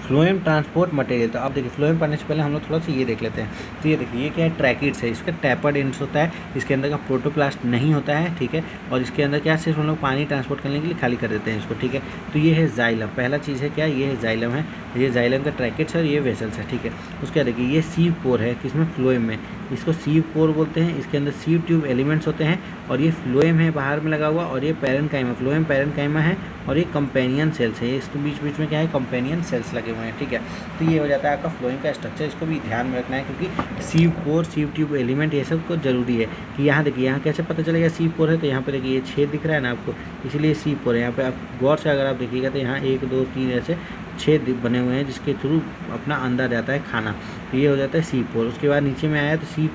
फ्लोएम ट्रांसपोर्ट मटेरियल। तो अब देखिए फ्लोएम पढ़ने से पहले हम लोग थोड़ा सा ये देख लेते हैं। तो ये देखिए ये क्या है, ट्रैकिड्स है, इसका टैपर्ड एंड्स होता है, इसके अंदर का प्रोटोप्लास्ट नहीं होता है, ठीक है। और इसके अंदर क्या, सिर्फ हम लोग पानी ट्रांसपोर्ट करने के लिए खाली कर देते हैं इसको, ठीक है। तो ये है जाइलम, पहला चीज़ है क्या, ये है जाइलम है, ये जाइलम का ट्रैकिड्स है और ये वेसल्स है, ठीक है। उसके बाद देखिए ये सीव पोर है, किसमें, फ्लोएम में, इसको सीव पोर बोलते हैं। इसके अंदर सीव ट्यूब एलिमेंट्स होते हैं, और ये फ्लोएम है बाहर में लगा हुआ, और ये पैरेन्काइमा, फ्लोएम पैरेन्काइमा है, और ये कंपेनियन सेल्स है, इसके बीच बीच में क्या है, कंपेनियन सेल्स लगे हुए हैं, ठीक है। तो ये हो जाता है आपका फ्लोएम का स्ट्रक्चर, इसको भी ध्यान में रखना है क्योंकि सीव पोर, सीव ट्यूब एलिमेंट ये सब को जरूरी है। कि यहाँ देखिए यहाँ कैसे पता चलेगा सीव पोर है, तो यहाँ पे देखिए ये छेद दिख रहा है ना आपको, इसलिए सीव पोर है। यहाँ पे आप गौर से अगर आप देखिएगा तो यहाँ 1 2 3 ऐसे छेद बने हुए हैं जिसके थ्रू अपना अंदर जाता है खाना, तो ये हो जाता है सीव पोर। उसके बाद नीचे में आया तो सीव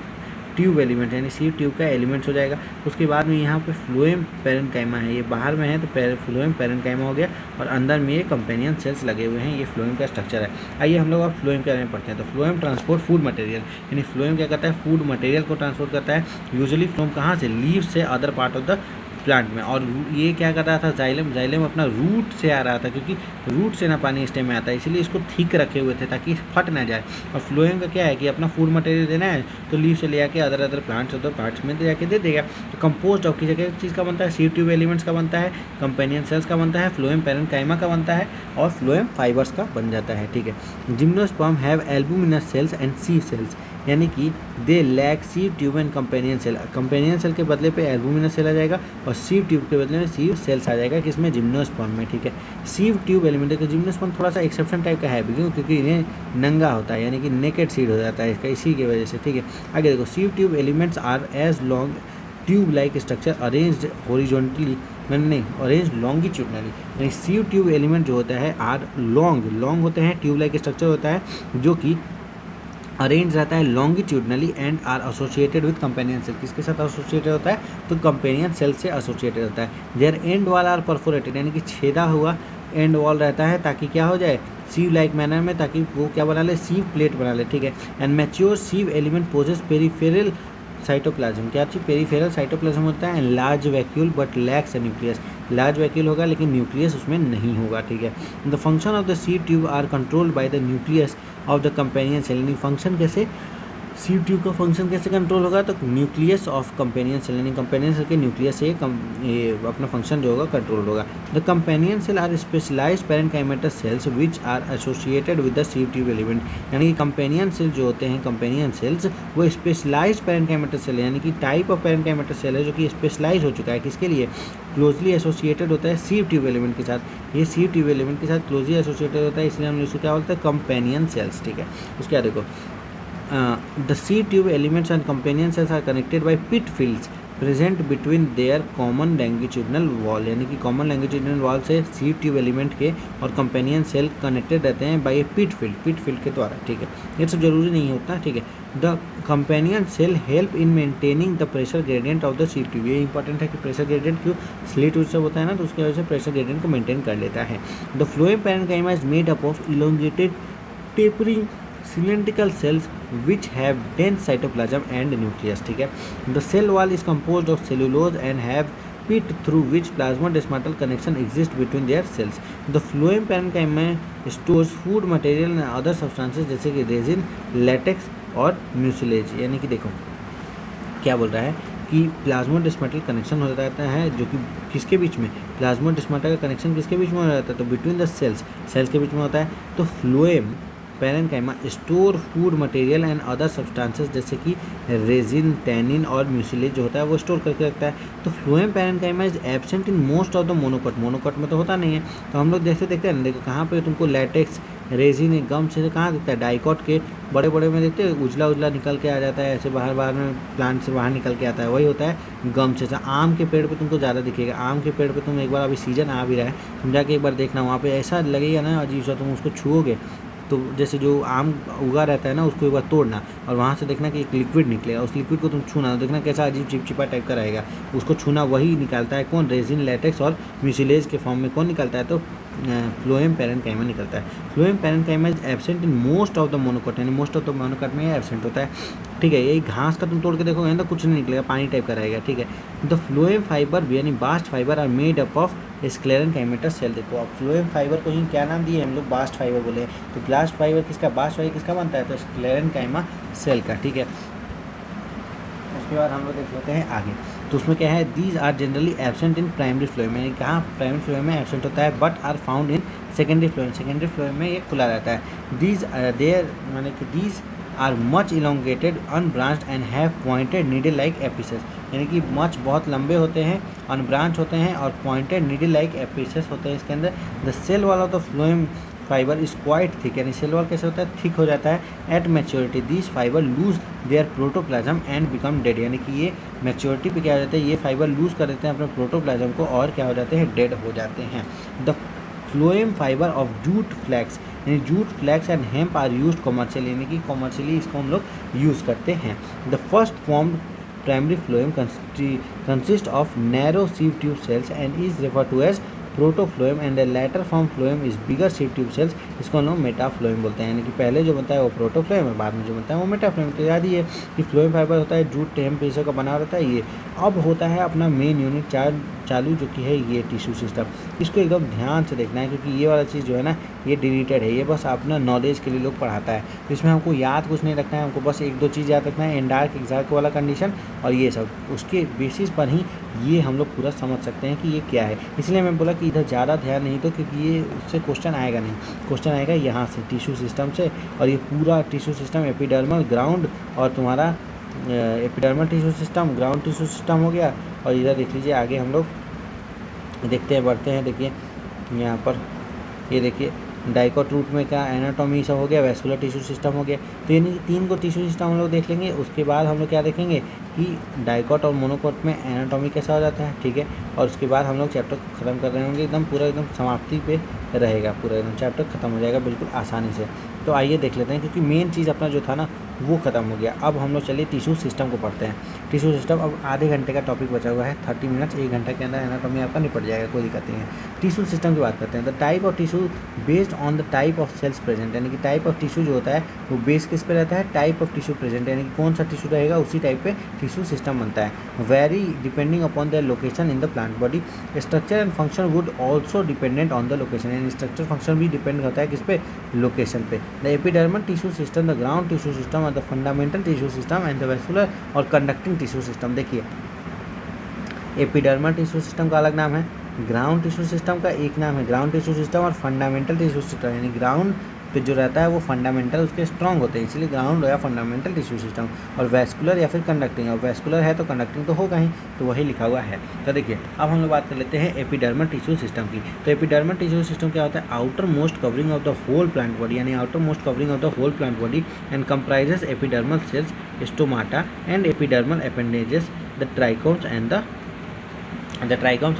ट्यूब एलिमेंट यानी सीव ट्यूब का एलिमेंट्स हो जाएगा। उसके बाद में यहाँ पे फ्लोएम पैरेन्काइमा है, ये बाहर में है तो फ्लोएम पैरेन्काइमा हो गया, और अंदर में ये कंपेनियन सेल्स लगे हुए हैं, ये फ्लोएम का स्ट्रक्चर है। आइए हम लोग अब फ्लोएम के बारे में पढ़ते हैं। तो फ्लोएम ट्रांसपोर्ट फूड मटेरियल, यानी फ्लोएम क्या करता है, फूड मटेरियल को ट्रांसपोर्ट करता है। यूजुअली फ्लोएम कहाँ से, लीव से other part of the plant में। और ये क्या कर रहा था, जाइलम, जाइलम अपना रूट से आ रहा था, क्योंकि रूट से ना पानी स्टेम में आता है, इसलिए इसको थिक रखे हुए थे ताकि फट ना जाए। और फ्लोएम का क्या है कि अपना फूड मटेरियल देना है तो लीव से ले आके अदर प्लांट्स अदर पार्ट्स में जाके दे देगा। तो कंपोस्ट ऑफ की जगह चीज़ का बनता है, सीव ट्यूब एलिमेंट्स का बनता है, कंपेनियन सेल्स का बनता है, फ्लोएम पैरेन्काइमा का बनता है और फ्लोएम फाइबर्स का बन जाता है। ठीक है। Gymnosperm have albuminous cells and sieve cells, यानी कि they lack sieve tube and companion cell. Companion cell के बदले पे एल्बुमिनस सेल आ जाएगा और सीव ट्यूब के बदले में सीव सेल्स आ जाएगा, किसमें, जिम्नोस्पर्म में। ठीक है। सीव ट्यूब एलिमेंट का जिम्नोस्पर्म थोड़ा सा एक्सेप्शन टाइप का है, क्योंकि इन्हें नंगा होता है, यानी कि नेकेड सीड हो जाता है इसका, इसी की वजह से। ठीक है। आगे देखो, sieve tube elements are as long tube like structure arranged horizontally, नहीं अरेंज लॉन्गिट्यूडनली, यानी सीव ट्यूब एलिमेंट जो होता है आर लॉन्ग होते हैं, ट्यूब लाइक स्ट्रक्चर होता है जो कि अरेंज रहता है longitudinally and are associated with companion cell. किसके साथ एसोसिएटेड होता है, तो कंपेनियन सेल से एसोसिएटेड होता है। Their end wall are perforated, यानी कि छेदा हुआ एंड वॉल रहता है ताकि क्या हो जाए, सीव लाइक मैनर में, ताकि वो क्या बना ले, सीव प्लेट बना ले। ठीक है। And mature sieve element possess peripheral cytoplasm, क्या चीज़, पेरिफेरल साइटोप्लाज्म होता है, and large vacuole but lacks nucleus, large vacuole होगा लेकिन न्यूक्लियस उसमें नहीं होगा। ठीक है। The function of the sieve tube are controlled by the nucleus of the companion cell, यानी फंक्शन कैसे, सीव ट्यूब का फंक्शन कैसे कंट्रोल होगा, तो न्यूक्लियस ऑफ कंपेनियन सेल, यानी कंपेनियन सेल के न्यूक्लियस से ये अपना फंक्शन जो होगा कंट्रोल होगा। The companion cell are specialised parenchymatous cells which are associated with the sieve tube element, यानी कि कंपेनियन सेल जो होते हैं, कंपेनियन सेल्स वो स्पेशलाइज्ड पैरेन्काइमेटस सेल, यानी कि टाइप ऑफ पैरेन्काइमेटस सेल है जो कि स्पेशलाइज हो चुका है, किसके लिए, क्लोजली एसोसिएटेड होता है सीव ट्यूब एलिमेंट के साथ। ये सीव ट्यूब एलिमेंट के साथ क्लोजली एसोसिएटेड होता है, इसलिए हम इसको क्या बोलते हैं, कंपेनियन सेल्स। ठीक है। उसके बाद देखो, the seed tube elements and companion cells are connected by pit fields present between their common longitudinal wall, यानी कि common longitudinal wall से seed tube element के और companion cell connected रहते हैं by a pit field के द्वारा। ठीक है। ये सब जरूरी नहीं होता। ठीक है। The companion cell help in maintaining the pressure gradient of the seed tube, ये इंपॉर्टेंट है कि प्रेशर ग्रेडियंट क्यों, स्लिट उस सब होता है ना, तो उसकी वजह से प्रेशर ग्रेडियंट को मेंटेन कर लेता है। The phloem parenchyma is made up of elongated tapering cylindrical cells which have dense cytoplasm and nucleus। ठीक है। The cell wall is composed of cellulose and have pit through which plasmodesmatal connection exists between their cells। The phloem parenchyma stores food material and other substances जैसे कि resin, latex और mucilage, यानी कि देखो क्या बोल रहा है कि प्लाज्मोडेस्माटल कनेक्शन हो जाता है, जो कि किसके बीच में, प्लाज्मोडेस्माटा का कनेक्शन किसके बीच में हो जाता है, तो बिटवीन द सेल्स के बीच में होता है। तो phloem parenchyma store food material and other substances जैसे कि रेजिन, टैनिन और म्यूसिलेज जो होता है वो स्टोर करके रखता है। तो phloem parenchyma is absent in most of the monocot में तो होता नहीं है। तो हम लोग जैसे देखते हैं ना, देखो कहाँ पे तुमको लेटेक्स, रेजिन, गम से कहाँ दिखता है, डाइकॉट के बड़े बड़े में देखते हैं, उजला निकल के आ जाता है, ऐसे बाहर में प्लांट से बाहर निकल के आता है, वही होता है गम से। आम के पेड़ पे तुमको ज़्यादा दिखेगा, आम के पेड़ पे तुम एक बार, अभी सीजन आ भी रहा है, तुम जाके एक बार देखना, वहाँ पे ऐसा लगेगा ना अजीब सा, तुम उसको छुओगे तो जैसे जो आम उगा रहता है ना, उसको एक बार तोड़ना और वहाँ से देखना कि एक लिक्विड निकलेगा, उस लिक्विड को तुम छूना, देखना कैसा अजीब चिपचिपा टाइप का रहेगा, उसको छूना, वही निकालता है कौन, रेजिन, लेटेक्स और म्यूसिलेज के फॉर्म में कौन निकलता है, तो फ्लोएम पैरेन्काइमा निकलता है। Phloem parenchyma is absent in most of the monocot, यानी मोस्ट ऑफ द मोनोकॉट में एब्सेंट होता है। ठीक है। यही घास का तुम तोड़ के देखोगे ना तो कुछ नहीं निकलेगा, पानी टाइप का रहेगा। ठीक है। द फ्लोएम फाइबर यानी bast fiber are made up of sclerenchymatous cell. देखो अब फ्लोएम फाइबर को ही क्या नाम दिए हम लोग, बास्ट फाइबर बोले। तो बास्ट फाइबर किसका, बास्ट फाइबर किसका बनता है, तो स्क्लेरेनकाइमा सेल का। ठीक है। उसके बाद हम लोग देख लेते हैं आगे, तो उसमें क्या है, these are generally absent in primary phloem, यानी कहाँ प्राइमरी फ्लोएम में एब्सेंट होता है, but are found in secondary phloem, secondary phloem में ये खुला रहता है। दीज देयर माने कि these are much elongated unbranched and have pointed needle like apices, यानी कि मच बहुत लंबे होते हैं, अनब्रांच होते हैं और पॉइंटेड नीडल लाइक एपिसेस होते हैं इसके अंदर। The cell wall of the phloem fibre is quite thick, यानी सेल वॉल कैसे होता है, थिक हो जाता है। At maturity this fibre lose their protoplasm and become dead, यानी कि ये मैच्योरिटी पे क्या हो जाता है, ये फाइबर लूज कर देते हैं अपने प्रोटोप्लाज्म को और क्या हो जाते हैं, डेड हो जाते हैं। The phloem fiber of jute flax, यानी jute flax and hemp are used commercial, यानी कि कॉमर्शियली इसको हम लोग यूज़ करते हैं। The first formed primary phloem consist of narrow sieve tube cells and is refer to as protophloem and the later form phloem is bigger shape tube cells, इसको हम लोग मेटाफ्लोएम बोलते हैं। यानी कि पहले जो बनता है वो प्रोटोफ्लोएम है, बाद में जो बनता है वो मेटाफ्लोएम। तो याद ही है कि फ्लोएम फाइबर होता है जूट टेम पेशों का बना रहता है ये। अब होता है अपना मेन यूनिट चालू जो कि है ये टिश्यू सिस्टम। इसको एकदम ध्यान से देखना है क्योंकि ये वाला चीज़ जो है ना ये डिलीटेड है, ये बस अपना नॉलेज के लिए लोग पढ़ाता है। तो इसमें हमको याद कुछ नहीं रखना है, हमको बस एक दो चीज़ याद रखना है, एंडार्क एग्जैक्ट वाला कंडीशन और ये सब, उसके बेसिस पर ही ये हम लोग पूरा समझ सकते हैं कि ये क्या है। इसलिए मैं बोला कि इधर ज़्यादा ध्यान नहीं दो क्योंकि ये उससे क्वेश्चन आएगा नहीं, क्वेश्चन आएगा यहाँ से टिश्यू सिस्टम से। और ये पूरा टिश्यू सिस्टम एपिडर्मल, ग्राउंड और तुम्हारा epidermal tissue system, ground tissue system हो गया। और इधर देख लीजिए आगे हम लोग देखते हैं, बढ़ते हैं। देखिए यहाँ पर ये देखिए डाइकोट रूट में क्या एनाटॉमी सब हो गया, वैस्कुलर टिश्यू सिस्टम हो गया। तो यानी कि 3 को टिश्यू सिस्टम हम लोग देख लेंगे। उसके बाद हम लोग क्या देखेंगे कि डाइकोट और मोनोकोट में एनाटॉमी कैसा हो जाता है, ठीक है। और उसके बाद हम लोग चैप्टर ख़त्म कर रहे होंगे, एकदम पूरा एकदम समाप्ति पे रहेगा, पूरा एकदम चैप्टर ख़त्म हो जाएगा बिल्कुल आसानी से। तो आइए देख लेते हैं क्योंकि मेन चीज़ अपना जो था ना वो ख़त्म हो गया। अब हम लोग चलिए टिश्यू सिस्टम को पढ़ते हैं। टिश्यू सिस्टम अब आधे घंटे का टॉपिक बचा हुआ है, 30 मिनट्स, 1 घंटे के अंदर एनाटॉमी आपका निपट जाएगा, कोई दिक्कत नहीं है। टिश्यू सिस्टम की बात करते हैं। The type of tissue based on the type of cells present, यानी कि टाइप ऑफ टिश्यू जो होता है वो बेस किस पे रहता है, टाइप ऑफ टिश्यू प्रेजेंट, यानी कि कौन सा टिश्यू रहेगा उसी टाइप पे टिश्यू सिस्टम बनता है। Vary depending upon the location in the plant body, structure and function would also dependent on the location, यानी स्ट्रक्चर फंक्शन भी डिपेंड करता है किस पे, लोकेशन पे। The epidermal tissue system, the ground tissue system और the fundamental tissue system and the vascular और conducting tissue system. देखिए एपिडर्मल टिश्यू सिस्टम का अलग नाम है, ग्राउंड टिश्यू सिस्टम का एक नाम है ग्राउंड टिश्यू सिस्टम, और फंडामेंटल टिश्यू सिस्टम, यानी ग्राउंड पे जो रहता है वो फंडामेंटल उसके स्ट्रॉन्ग होते हैं, इसलिए ग्राउंड या फंडामेंटल टिश्यू सिस्टम। और वैस्कुलर या फिर कंडक्टिंग, और वैस्कुलर है तो कंडक्टिंग तो होगा ही, तो वही लिखा हुआ है। तो देखिए अब हम लोग बात कर लेते हैं एपिडर्मल टिश्यू सिस्टम की। तो एपिडर्मल टिश्यू सिस्टम क्या होता है, outermost covering of the whole plant body, यानी outermost covering of the whole plant body and comprises epidermal cells, stomata and epidermal appendages, the trichomes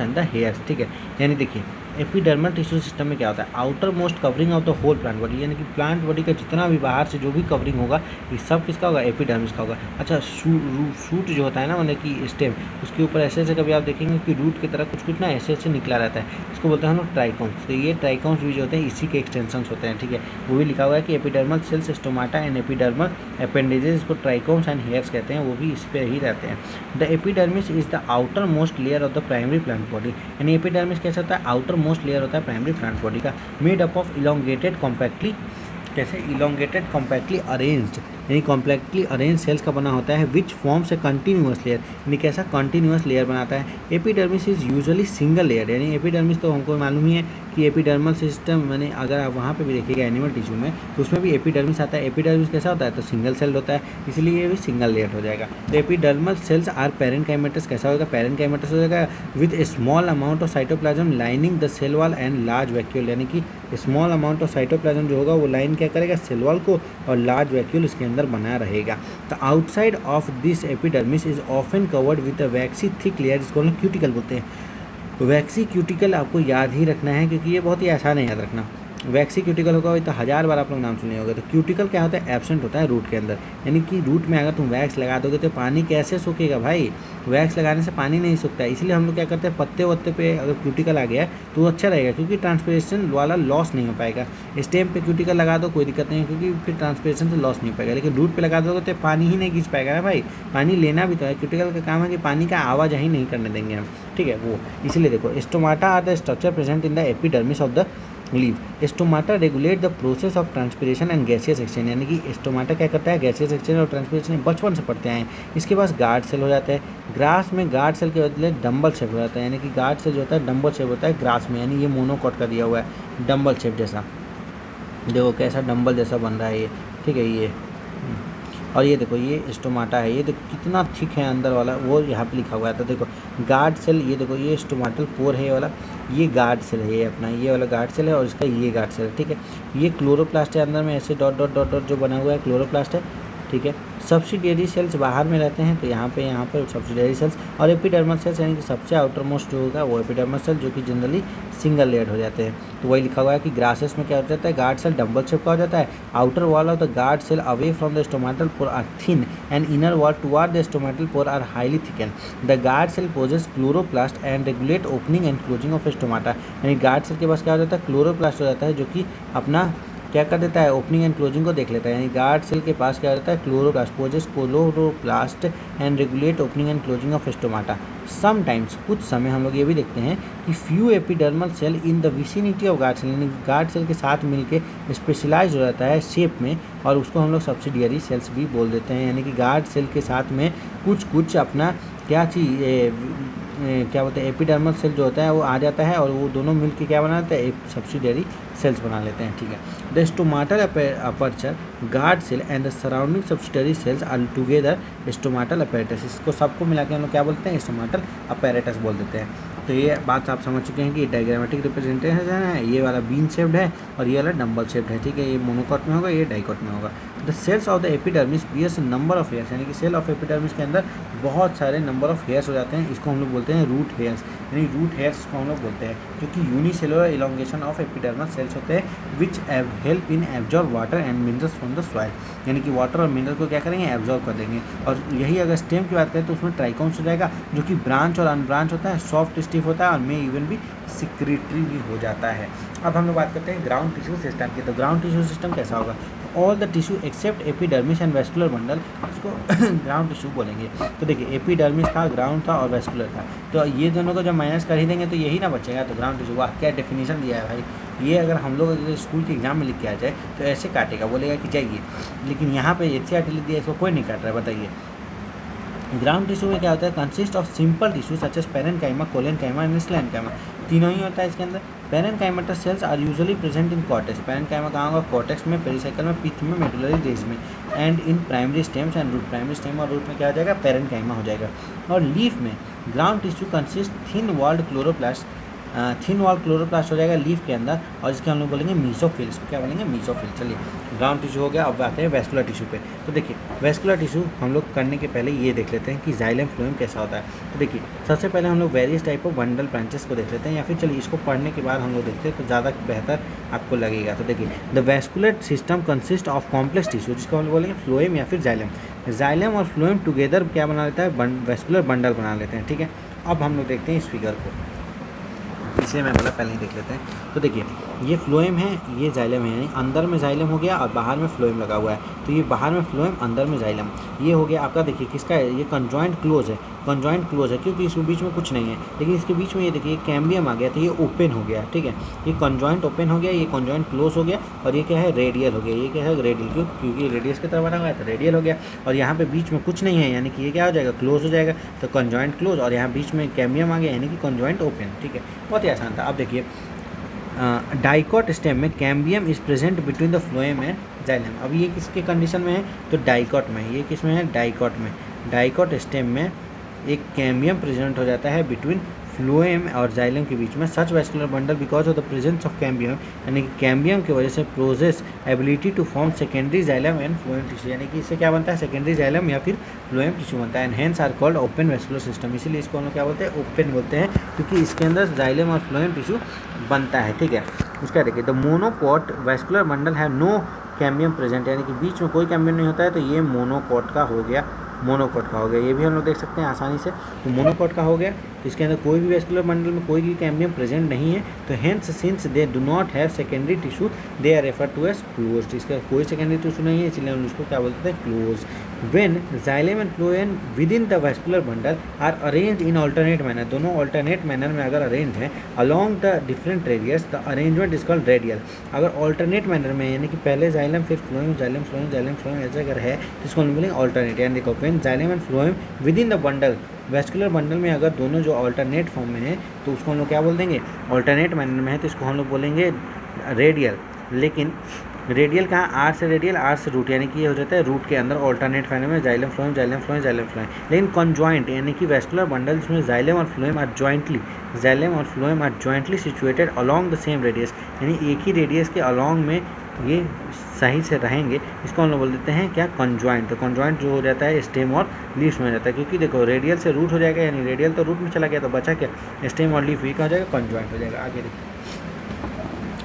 and the hairs, ठीक है। यानी देखिए epidermal tissue system में क्या होता है, outermost covering of the whole plant body, यानी कि प्लांट बॉडी का जितना भी बाहर से जो भी कवरिंग होगा ये सब किसका होगा, एपिडर्मिस का होगा। अच्छा शूट जो होता है ना, मतलब कि स्टेम, उसके ऊपर ऐसे ऐसे कभी आप देखेंगे कि रूट की तरह कुछ कुछ ना ऐसे ऐसे निकला रहता है, इसको बोलते हैं हम लोग ट्राइकोम्स। तो ये ट्राइकोम्स भी जो होते हैं इसी के एक्सटेंशंस होते हैं, ठीक है। वो भी लिखा हुआ है कि epidermal cells, stomata and epidermal appendages, इसको ट्राइकोम्स एंड हेयर्स कहते हैं, वो भी इस पर ही रहते हैं। The epidermis is the outermost layer of the primary plant body, यानी एपिडर्मिस कैसा होता है, आउटर मोस्ट लेयर होता है प्राइमरी प्लांट बॉडी का, made up of elongated compactly, कैसे इलोंगेटेड कॉम्पैक्टली अरेंज्ड, यानी कॉम्पैक्टली अरेंज सेल्स का बना होता है, विच फॉर्म से कंटिन्यूअस लेयर, यानी कैसा कंटिन्यूअस लेयर बनाता है। Epidermis is usually single layer, यानी एपिडर्मिस तो हमको मालूम ही है कि एपिडर्मल सिस्टम, मैंने अगर आप वहाँ पे भी देखिएगा एनिमल टिश्यू में तो उसमें भी एपिडर्मिस आता है। एपिडर्मिस कैसा होता है, तो सिंगल सेल होता है, इसलिए ये भी सिंगल लेयर हो जाएगा। तो एपिडर्मल सेल्स आर पैरेनकाइमेटस, कैसा होगा, पैरेनकाइमेटस हो जाएगा, with a small amount of cytoplasm lining the cell wall and large vacuole, यानी कि स्मॉल अमाउंट ऑफ साइटोप्लाज्म जो होगा वो लाइन क्या करेगा, सेल वॉल को, और लार्ज वैक्यूल इसके अंदर बना रहेगा। The outside of this epidermis is often covered with a vaccine thick layer, जिसको हम क्यूटिकल बोलते हैं। वैक्सी क्यूटिकल आपको याद ही रखना है क्योंकि ये बहुत ही आसान है याद रखना। वैक्सी क्यूटिकल होगा तो 1000 बार आप लोग नाम सुने होगा। तो क्यूटिकल क्या होता है, एब्सेंट होता है रूट के अंदर, यानी कि रूट में अगर तुम वैक्स लगा दोगे तो पानी कैसे सूखेगा भाई, वैक्स लगाने से पानी नहीं सूखता है। इसलिए हम लोग क्या करते हैं, पत्ते वत्ते पे अगर क्यूटिकल आ गया तो अच्छा रहेगा क्योंकि ट्रांसपिरेशन वाला लॉस नहीं हो पाएगा। स्टेम पे क्यूटिकल लगा दो कोई दिक्कत नहीं है क्योंकि फिर ट्रांसपिरेशन से लॉस नहीं हो पाएगा, लेकिन रूट पे लगा दोगे तो पानी ही नहीं खींच पाएगा ना भाई, पानी लेना भी तो है। क्यूटिकल का काम है कि पानी का आवाजाही नहीं करने देंगे हम, ठीक है वो। इसलिए देखो stomata are the structure present in the epidermis of the leave. Stomata regulate the process of transpiration and gaseous exchange, यानी कि स्टोमाटा क्या करता है, गैसियस एक्सचेंज और ट्रांसपिरेशन बचपन से पढ़ते हैं। इसके पास गार्ड सेल हो जाता है, ग्रास में गार्ड सेल के बदले डम्बल शेप हो जाता है, यानी कि गार्ड सेल जो होता है डम्बल शेप होता है ग्रास में, यानी ये मोनोकॉट का दिया हुआ है डम्बल शेप जैसा, देखो कैसा डम्बल जैसा बन रहा है ये, ठीक है ये। और ये देखो ये स्टोमाटा है, ये देखो कितना थिक है अंदर वाला, वो यहाँ पे लिखा हुआ है। तो देखो गार्ड सेल, ये देखो ये स्टोमाटल पोर है ये वाला, ये गार्ड सेल है, ये अपना ये वाला गार्ड सेल है और इसका ये गार्ड सेल है, ठीक है। ये क्लोरोप्लास्ट है, अंदर में ऐसे डॉट डॉट डॉट डॉट जो बना हुआ है क्लोरोप्लास्ट है, ठीक है। सब्सिडियरी सेल्स बाहर में रहते हैं, तो यहाँ पर सब्सिडियरी सेल्स, और एपिडर्मल सेल्स यानी कि सबसे आउटर मोस्ट जो होगा वो एपिडर्मल सेल, जो कि जनरली सिंगल लेयर्ड हो जाते हैं। तो वही लिखा हुआ है कि ग्रासेस में क्या हो जाता है, गार्ड सेल डबल शेप का हो जाता है, outer wall of the guard cell away from the stomatal pore are thin and inner wall toward the stomatal pore are highly thicken. The guard cell possess chloroplast and regulate opening and closing of stomata. यानी guard cell के पास क्या हो जाता है, chloroplast हो जाता है, जो कि अपना क्या कर देता है, ओपनिंग एंड क्लोजिंग को देख लेता है। यानी गार्ड सेल के पास क्या रहता है, chloroplast possess chloroplast and regulate opening and closing of stomata. Sometimes कुछ समय हम लोग ये भी देखते हैं कि few epidermal cell in the vicinity of guard cell, यानी गार्ड सेल के साथ मिलके स्पेशलाइज हो जाता है शेप में, और उसको हम लोग सब्सिडियरी सेल्स भी बोल देते हैं। यानी कि गार्ड सेल के साथ में कुछ अपना क्या चीज़ क्या बोलते हैं, एपिडर्मल सेल जो होता है वो आ जाता है, और वो दोनों मिलके क्या बनाते हैं, सब्सिडियरी सेल्स बना लेते हैं। ठीक है, the stomatal aperture guard cell and the surrounding subsidiary cells are together stomatal apparatus. इसको सबको मिला के हम लोग क्या बोलते हैं, स्टोमाटल अपैरेटस बोल देते हैं। तो ये बात आप समझ चुके हैं कि डायग्रामेटिक रिप्रेजेंटेशन है, ये वाला बीन शेप्ड है और ये वाला डंबल शेप्ड है। ठीक है, ये मोनोकॉट में होगा, ये डाइकॉट में होगा। The cells of the epidermis bears number of hairs, यानी कि सेल ऑफ एपिडर्मिस के अंदर बहुत सारे नंबर ऑफ हेयर्स हो जाते हैं। इसको हम लोग बोलते हैं रूट हेयर्स, यानी रूट हेयर्स को हम लोग बोलते हैं, क्योंकि unicellular elongation of epidermal cells होते हैं which help in absorb water and minerals from the soil. यानी कि वाटर और मिनरल को क्या करेंगे, एब्जॉर्ब कर देंगे। और यही अगर स्टेम की बात करें तो उसमें ट्राइकोम्स हो जाएगा, जो कि ब्रांच और अनब्रांच होता है, सॉफ्ट स्टिफ होता है, और में इवन भी सिक्रेटरी भी हो जाता है। अब हम लोग बात करते हैं ग्राउंड टिश्यू सिस्टम की। तो ग्राउंड टिश्यू सिस्टम कैसा होगा, all the tissue except epidermis and vascular bundle, इसको ग्राउंड टिश्यू बोलेंगे। तो देखिए, एपिडर्मिस था, ग्राउंड था और वेस्कुलर था, तो ये दोनों को जब माइनस कर ही देंगे तो यही ना बचेगा। तो ग्राउंड टिश्यू, वाह क्या डेफिनेशन दिया है भाई। ये अगर हम लोग अगर स्कूल के एग्जाम में लिख के आ जाए तो ऐसे काटेगा, बोलेगा कि जाइए, लेकिन यहाँ पे एनसीईआरटी लिख दिया, इसको कोई नहीं काट रहा है। बताइए, ग्राउंड टिश्यू में क्या होता है, consist of simple tissue such as parenchyma, collenchyma and sclerenchyma. तीनों ही होता है इसके अंदर। Parenchymatous cells are usually present in cortex, parenchyma कहाँ होगा, कॉर्टेक्स में, पेरिसाइकल में, पिथ में, मेडुलरी रेज में, and in primary stems and root. Primary stem और रूट में क्या हो जाएगा, पेरेन्काइमा हो जाएगा। और लीफ में ground tissue consist thin walled chloroplast, thin wall chloroplast हो जाएगा लीफ के अंदर, और इसके हम लोग बोलेंगे मीसोफिल। इसको क्या बोलेंगे, मीसोफिल। चलिए, ग्राउंड टिश्यू हो गया। अब आते हैं वेस्कुलर टिश्यू पे। तो देखिए, वेस्कुलर टिश्यू हम लोग करने के पहले ये देख लेते हैं कि जाइलम फ्लोएम कैसा होता है। तो देखिए, सबसे पहले हम लोग various type of bundle branches को देख लेते हैं, या फिर चलिए इसको पढ़ने के बाद हम लोग देखते हैं तो ज़्यादा बेहतर आपको लगेगा। तो देखिए, the vascular system consist of complex tissue, जिसको हम लोग बोलेंगे फ्लोएम या फिर जाइलम। जाइलम और फ्लोएम टुगेदर क्या बना लेता है, वेस्कुलर बंडल बना लेते हैं। ठीक है, अब हम लोग देखते हैं इस फिगर को, इसे मैं पहले ही देख लेते हैं। तो देखिए, ये फ्लोएम है, ये जाइलम है, यानी अंदर में जाइलम हो गया और बाहर में फ्लोएम लगा हुआ है। तो ये बाहर में फ्लोएम, अंदर में जाइलम, ये हो गया आपका। देखिए किसका है, ये कंजॉइंट क्लोज है, कंजॉइंट क्लोज है क्योंकि इसके बीच में कुछ नहीं है, लेकिन इसके बीच में ये देखिए कैम्बियम आ गया, तो ये ओपन हो गया। ठीक है, ये कंजॉइंट ओपन हो गया, ये कंजॉइंट क्लोज हो गया, और ये क्या है, रेडियल हो गया। ये क्या है, रेडियल, क्योंकि रेडियस की तरह बना हुआ है तो रेडियल हो गया। और यहाँ पे बीच में कुछ नहीं है, यानी कि ये क्या हो जाएगा, क्लोज हो जाएगा। तो कंजॉइंट क्लोज, और यहाँ बीच में कैम्बियम आ गया, यानी कि कंजॉइंट ओपन। ठीक है, बहुत ही आसान था। अब देखिए, डाइकॉट स्टेम में cambium is present between the phloem and xylem. अब ये किसके कंडीशन में है, तो डाइकॉट में। ये किस में है, डाइकॉट में। डाइकॉट स्टेम में एक कैम्बियम प्रेजेंट हो जाता है बिटवीन फ्लोएम और जाइलम के बीच में। Such vascular bundle because of the presence of cambium, यानी कि कैम्बियम की वजह से possess ability to form secondary xylem and phloem tissue, यानी कि इससे क्या बनता है, सेकेंडरी जाइलम या फिर फ्लोएम टिश्यू बनता है। And hence are called open vascular system, इसीलिए इसको हम लोग क्या बोलते हैं, ओपन बोलते हैं, क्योंकि इसके अंदर जाइलम और फ्लोएम टिश्यू बनता है। ठीक है, उसका देखिए, द मोनोकॉट वेस्कुलर बंडल है नो कैम्बियम प्रेजेंट, यानी कि बीच में कोई कैम्बियम नहीं होता है, तो ये मोनोकॉट का हो गया, मोनोकॉट का हो गया। ये भी हम लोग देख सकते हैं आसानी से, तो मोनोकॉट का हो गया। तो इसके अंदर कोई भी वेस्कुलर बंडल में कोई भी कैम्बियम प्रेजेंट नहीं है। तो hence since they do not have secondary tissue they are refer to as closed, इसका कोई सेकेंडरी टिश्यू नहीं है, इसलिए हम उसको क्या बोलते हैं, close. When xylem and phloem with in the vascular bundle are arranged in alternate manner, दोनों ऑल्टरनेट मैनर में अगर अरेंज है along the different radius, the arrangement is called radial. अगर ऑल्टरनेट मैनर में, यानी कि पहले जाइलम फिर phloem, xylem phloem, xylem phloem ऐसा अगर है, तो इसको हम बोलेंगे ऑल्टरनेट। यानी देखो, when xylem and phloem with in the bundle, vascular bundle में अगर दोनों जो ऑल्टरनेट फॉर्म में है तो उसको हम लोग क्या बोल देंगे, ऑल्टरनेट मैनर में है तो इसको हम लोग बोलेंगे रेडियल। लेकिन रेडियल कहाँ, आर से रेडियल, आर से रूट, यानी कि ये हो जाता है रूट के अंदर ऑल्टरनेट फैने में xylem phloem, xylem phloem, xylem phloem. लेकिन कॉन्जॉइंट, यानी कि वेस्कुलर बंडल जिसमें जाइलम और फ्लोएम आर जॉइंटली, जाइलम और phloem are jointly situated along the same radius, यानी एक ही रेडियस के अलॉन्ग में ये सही से रहेंगे, इसको हम लोग बोल देते हैं क्या, कंजॉइंट। तो कंजॉइंट जो हो जाता है स्टेम और लीव्स में हो जाता है, क्योंकि देखो रेडियल से रूट हो जाएगा, यानी रेडियल तो रूट में चला गया, तो बचा क्या, स्टेम और लीफ, ये क्या हो जाएगा, कंजॉइंट हो जाएगा। आगे देखिए,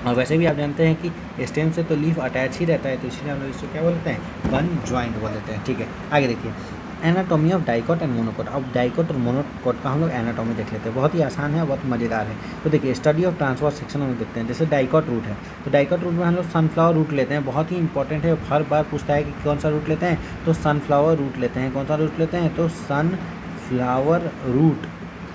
और वैसे भी आप जानते हैं कि स्टेम से तो लीफ अटैच ही रहता है, तो इसलिए हम लोग इसको क्या बोलते हैं, कंजॉइंट बोल देते हैं। ठीक है, आगे देखिए, anatomy of dicot and monocot. अब डाइकोट और मोनोकोट का हम लोग एनाटॉमी देख लेते हैं, बहुत ही आसान है, बहुत मज़ेदार है। तो देखिए, स्टडी ऑफ ट्रांसवर्स सेक्शन हम लोग देखते हैं। जैसे डाइकोट रूट है, तो डाइकोट रूट में हम लोग सनफ्लावर रूट लेते हैं, बहुत ही इंपॉर्टेंट है, हर बार पूछता है कि कौन सा रूट लेते हैं, तो सनफ्लावर रूट लेते हैं। कौन सा रूट लेते हैं, तो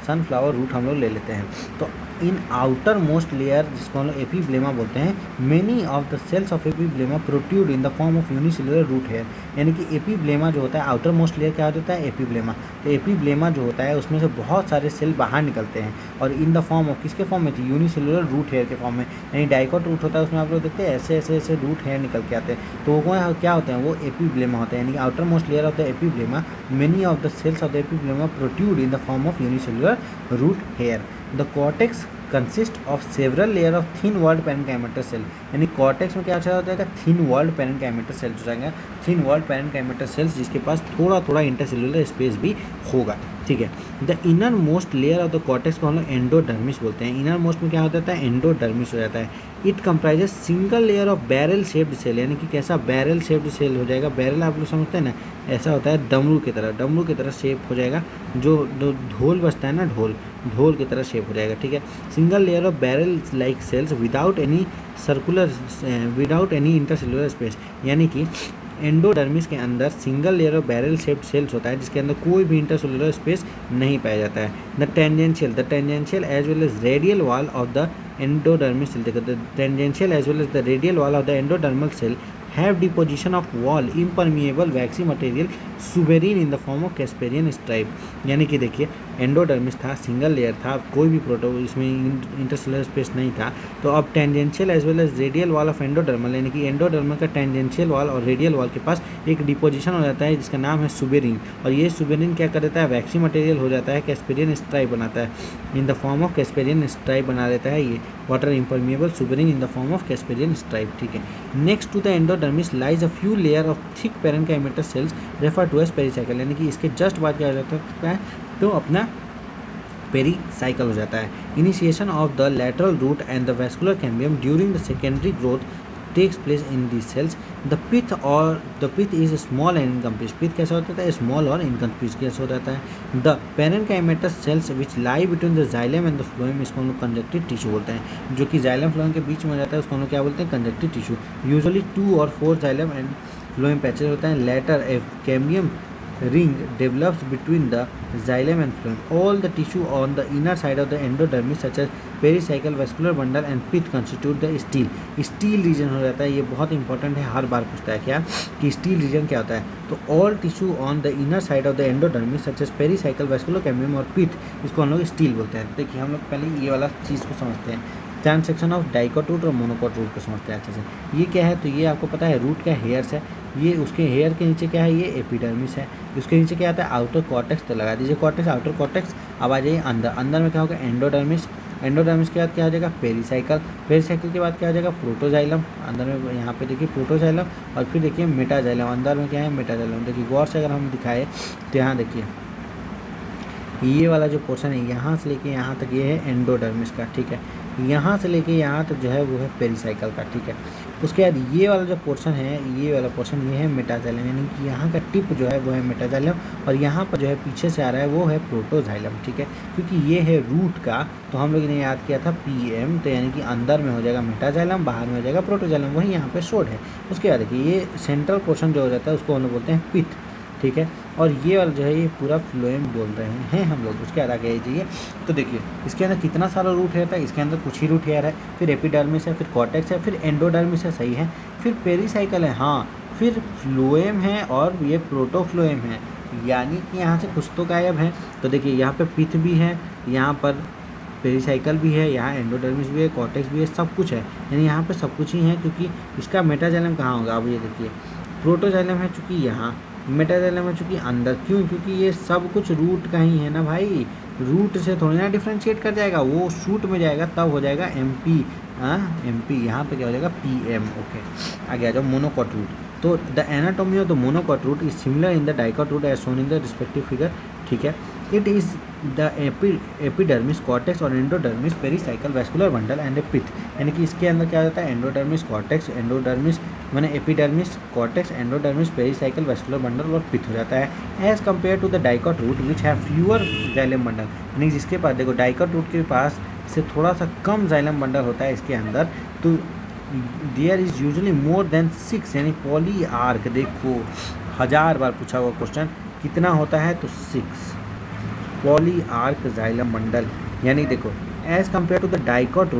सनफ्लावर रूट हम लोग ले लेते हैं। तो इन आउटर मोस्ट लेयर, जिसको हम लोग एपीब्लेमा बोलते हैं, many of the cells of epiblema protrude in the form of unicellular root hair. यानी कि एपीब्लेमा जो होता है, आउटर मोस्ट लेयर क्या होता है, एपीब्लेमा। तो एपीब्लेमा जो होता है उसमें से बहुत सारे सेल बाहर निकलते हैं, और इन द फॉर्म ऑफ, किसके फॉर्म में, यूनिसेलुलर रूट हेयर के फॉर्म में। यानी डाइकोट रूट होता है, उसमें आप लोग देखते हैं ऐसे ऐसे ऐसे रूट हेयर निकल के आते हैं, तो वो क्या होते हैं, वो एपीब्लेमा होते हैं। यानी कि outermost layer of the epiblema, many of the cells of the epiblema protrude in the form of unicellular root hair. The cortex consist of several layer of thin walled parenchymatous cell. यानी cortex में क्या अच्छा होता है, thin walled parenchymatous sales हो जाएंगे, thin walled parenchymatous sales, जिसके पास थोड़ा थोड़ा इंटरसेलुलर स्पेस भी होगा। ठीक है, the inner most layer of the cortex को हम लोग एंडोडर्मिस बोलते हैं। इनर मोस्ट में क्या हो जाता है, एंडोडर्मिस हो जाता है। It comprises single layer of barrel shaped cell. यानी कि कैसा, बैरल शेप्ड सेल हो जाएगा। बैरल आप लोग समझते हैं ना, ऐसा होता है डमरू की तरह शेप हो जाएगा, जो ढोल बजता है ना, ढोल की तरह शेप हो जाएगा। ठीक है, single layer of barrel like cells without any intercellular space. यानी कि एंडोडर्मिस के अंदर single layer of barrel shaped cells होता है, जिसके अंदर कोई भी इंटरसेलुलर स्पेस नहीं पाया जाता है। The tangential as well as radial wall of the endodermis cell, देखो, the tangential as well as the radial wall of the endodermal cell have deposition of wall impermeable waxy material suberin in the form of Casparian strip. यानी कि देखिए, endodermis था, single layer था, कोई भी इसमें intercellular space नहीं था। तो अब tangential as well as radial wall of endodermal, यानी कि एंडोडर्मल का टेंजेंशियल वॉल और रेडियल वॉल के पास एक डिपोजिशन हो जाता है, जिसका नाम है सुबेरिन। और ये सुबेरिन क्या कर देता है, वैक्सी मटेरियल हो जाता है, कैस्पेरियन स्ट्राइप बनाता है, in the form of Casparian stripe बना देता है ये water impermeable suberin in the form of Casparian stripe. ठीक है, next to the endodermis lies a few layer of thick parenchymatous cells refer to as pericycle. यानी कि इसके just बाद क्या हो जाता है, तो अपना पेरीसाइकिल हो जाता है। Initiation of the lateral root and the vascular cambium during the secondary growth takes place in these cells. The pith is small and incomplete. pith कैसा होता है, small और incomplete कैसा होता है। The parenchymatous cells which lie between the xylem and the phloem, इसको हम लोग conjunctive tissue बोलते हैं, जो कि xylem phloem के बीच में हो जाता है, उसको हम लोग क्या बोलते हैं, conjunctive tissue। Usually 2 or 4 xylem and phloem patches होता है। Later a cambium ring develops between the xylem and phloem. All the tissue on the inner side of the endodermis such as pericycle, vascular bundle and pith constitute the stele region हो जाता है। ये बहुत important है, हर बार पूछता है क्या, कि स्टील रीजन क्या होता है। तो all tissue on the inner side of the endodermis such as pericycle, vascular cambium और पिथ, इसको हम लोग स्टील बोलते हैं। देखिए, हम लोग पहले ये वाला चीज़ को समझते हैं, ट्रांसेक्शन ऑफ डाइकोट रूट और मोनोकोट रूट को समझते हैं अच्छे से। ये क्या है, तो ये आपको पता है रूट क्या, हेयर्स है। ये उसके हेयर के नीचे क्या है, ये एपिडर्मिस है। उसके नीचे क्या आता है, आउटर कॉर्टेक्स। तो लगा दीजिए कॉर्टेक्स, आउटर कॉर्टेक्स। अब आ जाइए अंदर में क्या होगा, एंडोडर्मिस। एंडोडर्मिस के बाद क्या हो जाएगा, पेरीसाइकिल। पेरीसाइकिल के बाद क्या हो जाएगा, प्रोटोजाइलम। अंदर में यहाँ पे देखिए प्रोटोजाइलम, और फिर देखिए मेटाजाइलम। अंदर में क्या है, मेटाजाइलम। देखिए गौर से अगर हम दिखाए तो यहाँ देखिए, ये वाला जो पोर्शन है यहाँ से लेके यहाँ तक, ये है एंडोडर्मिस का। ठीक है, यहाँ से लेके यहाँ तक जो है वो है पेरीसाइकिल का। ठीक है, उसके बाद ये वाला जो पोर्शन है, ये वाला पोर्शन ये है मेटाजाइलम, यानी कि यहाँ का टिप जो है वो है मेटाजाइलम, और यहाँ पर जो है पीछे से आ रहा है वो है प्रोटोजाइलम। ठीक है, क्योंकि ये है रूट का, तो हम लोग ने याद किया था PM, तो यानी कि अंदर में हो जाएगा मेटाजाइलम, बाहर में हो जाएगा प्रोटोजाइलम, वही यहाँ पे शोड है। उसके बाद देखिए, ये सेंट्रल पोर्शन जो हो जाता है उसको हम लोग बोलते हैं पिथ। ठीक है, और ये वाला जो है ये पूरा फ्लोएम बोल रहे हैं हम लोग। उसके बाद आगे जाइए, तो देखिए इसके अंदर कितना सारा रूट हेयर था, इसके अंदर कुछ ही रूट हेयर है, फिर एपिडर्मिस है, फिर कॉर्टेक्स है, फिर एंडोडर्मिस है, सही है, फिर पेरीसाइकिल है, हाँ, फिर फ्लोएम है, और ये प्रोटोफ्लोएम है। यानी कि यहाँ से कुछ तो गायब है। तो देखिए यहाँ पे पिथ भी है, यहाँ पर पेरीसाइकिल भी है, यहाँ एंडोडर्मिस भी है, कॉर्टेक्स भी है, सब कुछ है। यानी यहाँ पे सब कुछ ही है, क्योंकि इसका मेटाजाइलम कहाँ होगा, अब ये देखिए प्रोटोजाइलम है चूँकि यहाँ, मेटाजाइलम है चूँकि अंदर। क्यों, क्योंकि ये सब कुछ रूट का ही है ना भाई, रूट से थोड़ी ना डिफ्रेंशिएट कर जाएगा, वो शूट में जाएगा तब हो जाएगा MP, MP, यहाँ पे क्या हो जाएगा PM। ओके, आगे आ जाओ मोनोकॉट रूट। तो the anatomy of the monocot root is similar in the dicot root as shown in the respective figure, ठीक है। It is the epidermis, cortex और endodermis, pericycle, vascular bundle and a pith. यानी कि इसके अंदर क्या हो जाता है, एंडोडर्मिस, कॉर्टेक्स, एंडोडर्मिस मैंने epidermis, cortex, endodermis, pericycle, vascular bundle और पिथ हो जाता है as compare to the dicot root which have fewer xylem bundle. यानी जिसके पास देखो डाइकॉट रूट के पास से थोड़ा सा कम जाइलम बंडल होता है इसके अंदर, तो there is usually more than 6, यानी पॉली आर्क। देखो 1000 बार पूछा हुआ क्वेश्चन, कितना होता है तो 6 पॉली आर्क जाइलम बंडल। यानी देखो as compare to the dicot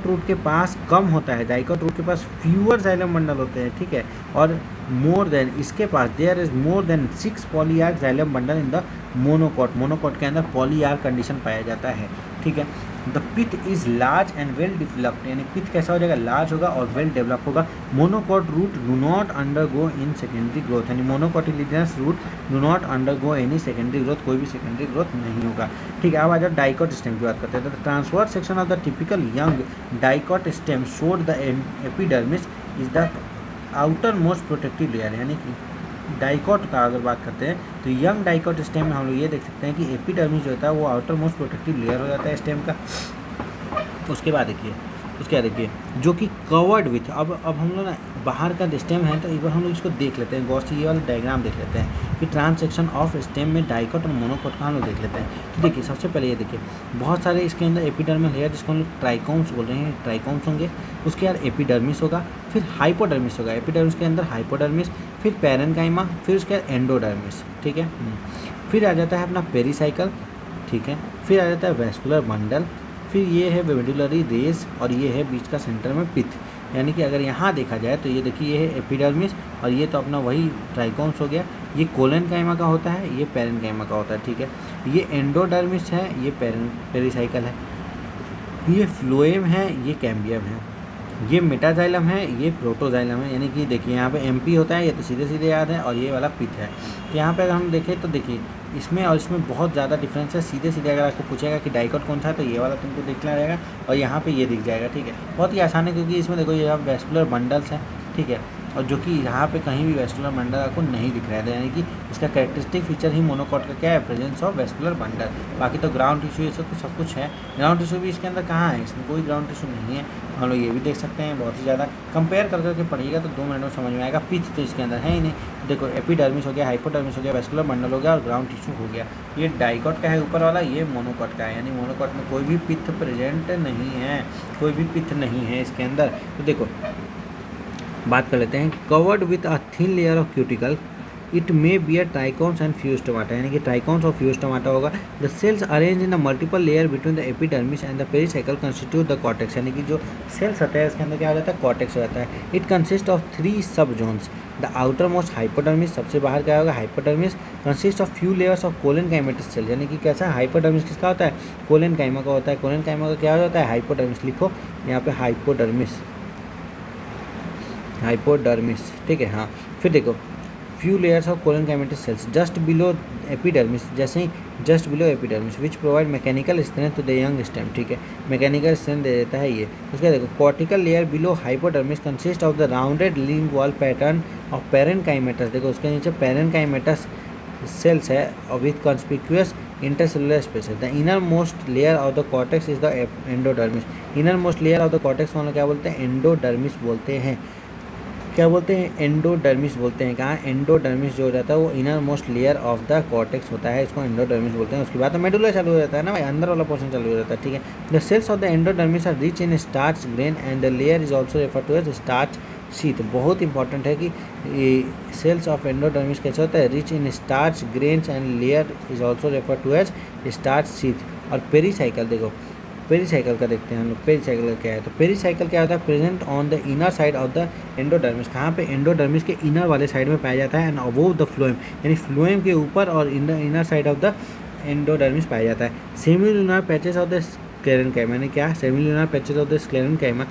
root के पास कम होता है, डाइकॉट रूट के पास फ्यूअर जाइलम बंडल होते हैं, ठीक है। और मोर देन, इसके पास there is more than 6 polyarch xylem bundle in the monocot के अंदर पॉली आर्क कंडीशन पाया जाता है, ठीक है। The pith is large and well developed, यानी पिथ कैसा हो जाएगा, लार्ज होगा और वेल डेवलप होगा। Monocot root do not undergo in secondary growth, यानी monocotyledonous root do not undergo any secondary growth, कोई भी सेकेंडरी ग्रोथ नहीं होगा, ठीक है। अब आ जाओ डाइकॉट स्टेम की बात करते हैं। तो transverse section of the typical young dicot stem showed the epidermis is the outer most protective layer. यानी कि डाइकॉट का अगर बात करते हैं तो यंग डाइकॉट स्टेम में हम लोग ये देख सकते हैं कि एपिडर्मिस जो होता है वो आउटर मोस्ट प्रोटेक्टिव लेयर हो जाता है स्टेम का। उसके बाद देखिए जो कि कवर्ड विथ, अब हम लोग ना बाहर का स्टेम है तो एक बार हम लोग इसको देख लेते हैं गौर से, ये वाला डायग्राम देख लेते हैं कि ट्रांसेक्शन ऑफ स्टेम में डाइकॉट और मोनोकॉट का हम लोग देख लेते हैं। तो देखिए सबसे पहले ये देखिए बहुत सारे इसके अंदर एपिडर्मल लेयर जिसको हम लोग ट्राइकोम्स बोल रहे हैं, ट्राइकोम्स होंगे। उसके बाद एपिडर्मिस होगा, फिर हाइपोडर्मिस होगा, एपिडर्मिस के अंदर हाइपोडर्मिस, फिर पैरेन्काइमा, फिर उसके बाद एंडोडर्मिस, ठीक है। फिर आ जाता है अपना पेरीसाइकल, ठीक है। फिर आ जाता है वैस्कुलर बंडल, फिर ये है मेडुलरी रेस और ये है बीच का सेंटर में पिथ। यानी कि अगर यहाँ देखा जाए तो ये देखिए ये है एपिडर्मिस और ये तो अपना वही ट्राइकोम्स हो गया। ये कोलेनकाइमा का होता है, ये पैरेन्काइमा का होता है, ठीक है। ये एंडोडर्मिस है, ये पेरीसाइकल है, ये फ्लोएम है, ये कैम्बियम है, ये मेटाजाइलम है, ये प्रोटोजाइलम है। यानी कि देखिए यहाँ पे MP होता है, ये तो सीधे सीधे याद है, और ये वाला पिथ है। तो यहाँ पे अगर हम देखें तो देखिए इसमें और इसमें बहुत ज़्यादा डिफरेंस है। सीधे सीधे अगर आपको पूछेगा कि डाइकॉट कौन सा है तो ये वाला तुमको दिखना रहेगा और यहाँ पे ये दिख जाएगा, ठीक है। बहुत ही आसान है क्योंकि इसमें देखो ये वैस्कुलर बंडल्स हैं, ठीक है। और जो कि यहाँ पे कहीं भी वैस्कुलर बंडल आपको नहीं दिख रहा है, यानी कि इसका कैरेक्टरिस्टिक फीचर ही मोनोकॉट का क्या है, प्रेजेंस ऑफ वैस्कुलर बंडल। बाकी तो ग्राउंड टिश्यू ये सब कुछ है। ग्राउंड टिश्यू भी इसके अंदर कहाँ है, इसमें कोई ग्राउंड टिश्यू नहीं है। हम लोग ये भी देख सकते हैं, बहुत ही ज़्यादा कंपेयर कर करके पढ़िएगा तो 2 मिनट में समझ में आएगा। पिथ तो इसके अंदर है ही नहीं। देखो एपिडर्मिस हो गया, हाइपोडर्मिस हो गया, वैस्कुलर बंडल हो गया और ग्राउंड टिश्यू हो गया। ये डाइकॉट का है ऊपर वाला, ये मोनोकॉट का है, यानी मोनोकॉट में कोई भी पिथ प्रेजेंट नहीं है, कोई भी पिथ नहीं है इसके अंदर। तो देखो बात कर लेते हैं, covered with a thin layer of cuticle, it may be a trichomes and few stomata, यानी कि ट्राइकोन्स और फ्यूज टमाटा होगा। The cells arrange in a multiple layer between the epidermis and the pericycle constitute the cortex, यानी कि जो sales होता है इसके अंदर क्या हो जाता है, कॉर्टेक्स हो जाता है। It consist of 3 sub zones, the outermost hypodermis, सबसे बाहर क्या होगा hypodermis, consist of few layers of collenchymatous cell, यानी कि कैसा हाइपोडर्मिस किसका होता है, कोलेनकाइमा का होता है। कोलेनकाइमा का क्या होता है, हाइपोडर्मिस। लिखो यहाँ पे हाइपोडर्मिस, ठीक है। हाँ फिर देखो few layers of collenchymatous cells just below epidermis, जैसे ही just below epidermis, which provide mechanical strength to the young stem, ठीक है। मैकेनिकल स्ट्रेंथ दे देता है ये। उसके देखो cortical layer below hypodermis consist of the rounded link wall pattern of parenchymatous, देखो उसके नीचे पैरेन्काइमेटस सेल्स है और with conspicuous intercellular spaces. The inner most layer of the cortex is the endodermis, inner most layer of the cortex को हम लोग क्या बोलते हैं, एंडोडर्मिस बोलते हैं। क्या बोलते हैं, एंडोडर्मिस बोलते हैं। कहाँ, एंडोडर्मिस जो हो जाता है वो inner most layer of the cortex होता है, इसको एंडोडर्मिस बोलते हैं। उसके बाद तो मेडुला चालू हो जाता है ना भाई, अंदर वाला पोर्शन चालू हो जाता है, ठीक है। The cells of the endodermis are rich in starch grain and the layer is also refer to as starch sheath. बहुत इंपॉर्टेंट है कि सेल्स ऑफ एंडोडर्मिस कैसे होता है, rich in starch grains and layer is also refer to as starch sheath. और pericycle, देखो pericycle का देखते हैं हम लोग, पेरीसाइकिल का क्या है। तो पेरीसाइकिल क्या होता है, present on the inner side of the endodermis, कहाँ पे, एंडोडर्मिस के इनर वाले साइड में पाया जाता है। एंड अबोव द फ्लोएम, यानी फ्लोएम के ऊपर और inner side of the endodermis पाया जाता है। Semilunar patches of the sclerenchyma, यानी क्या, semilunar patches of the sclerenchyma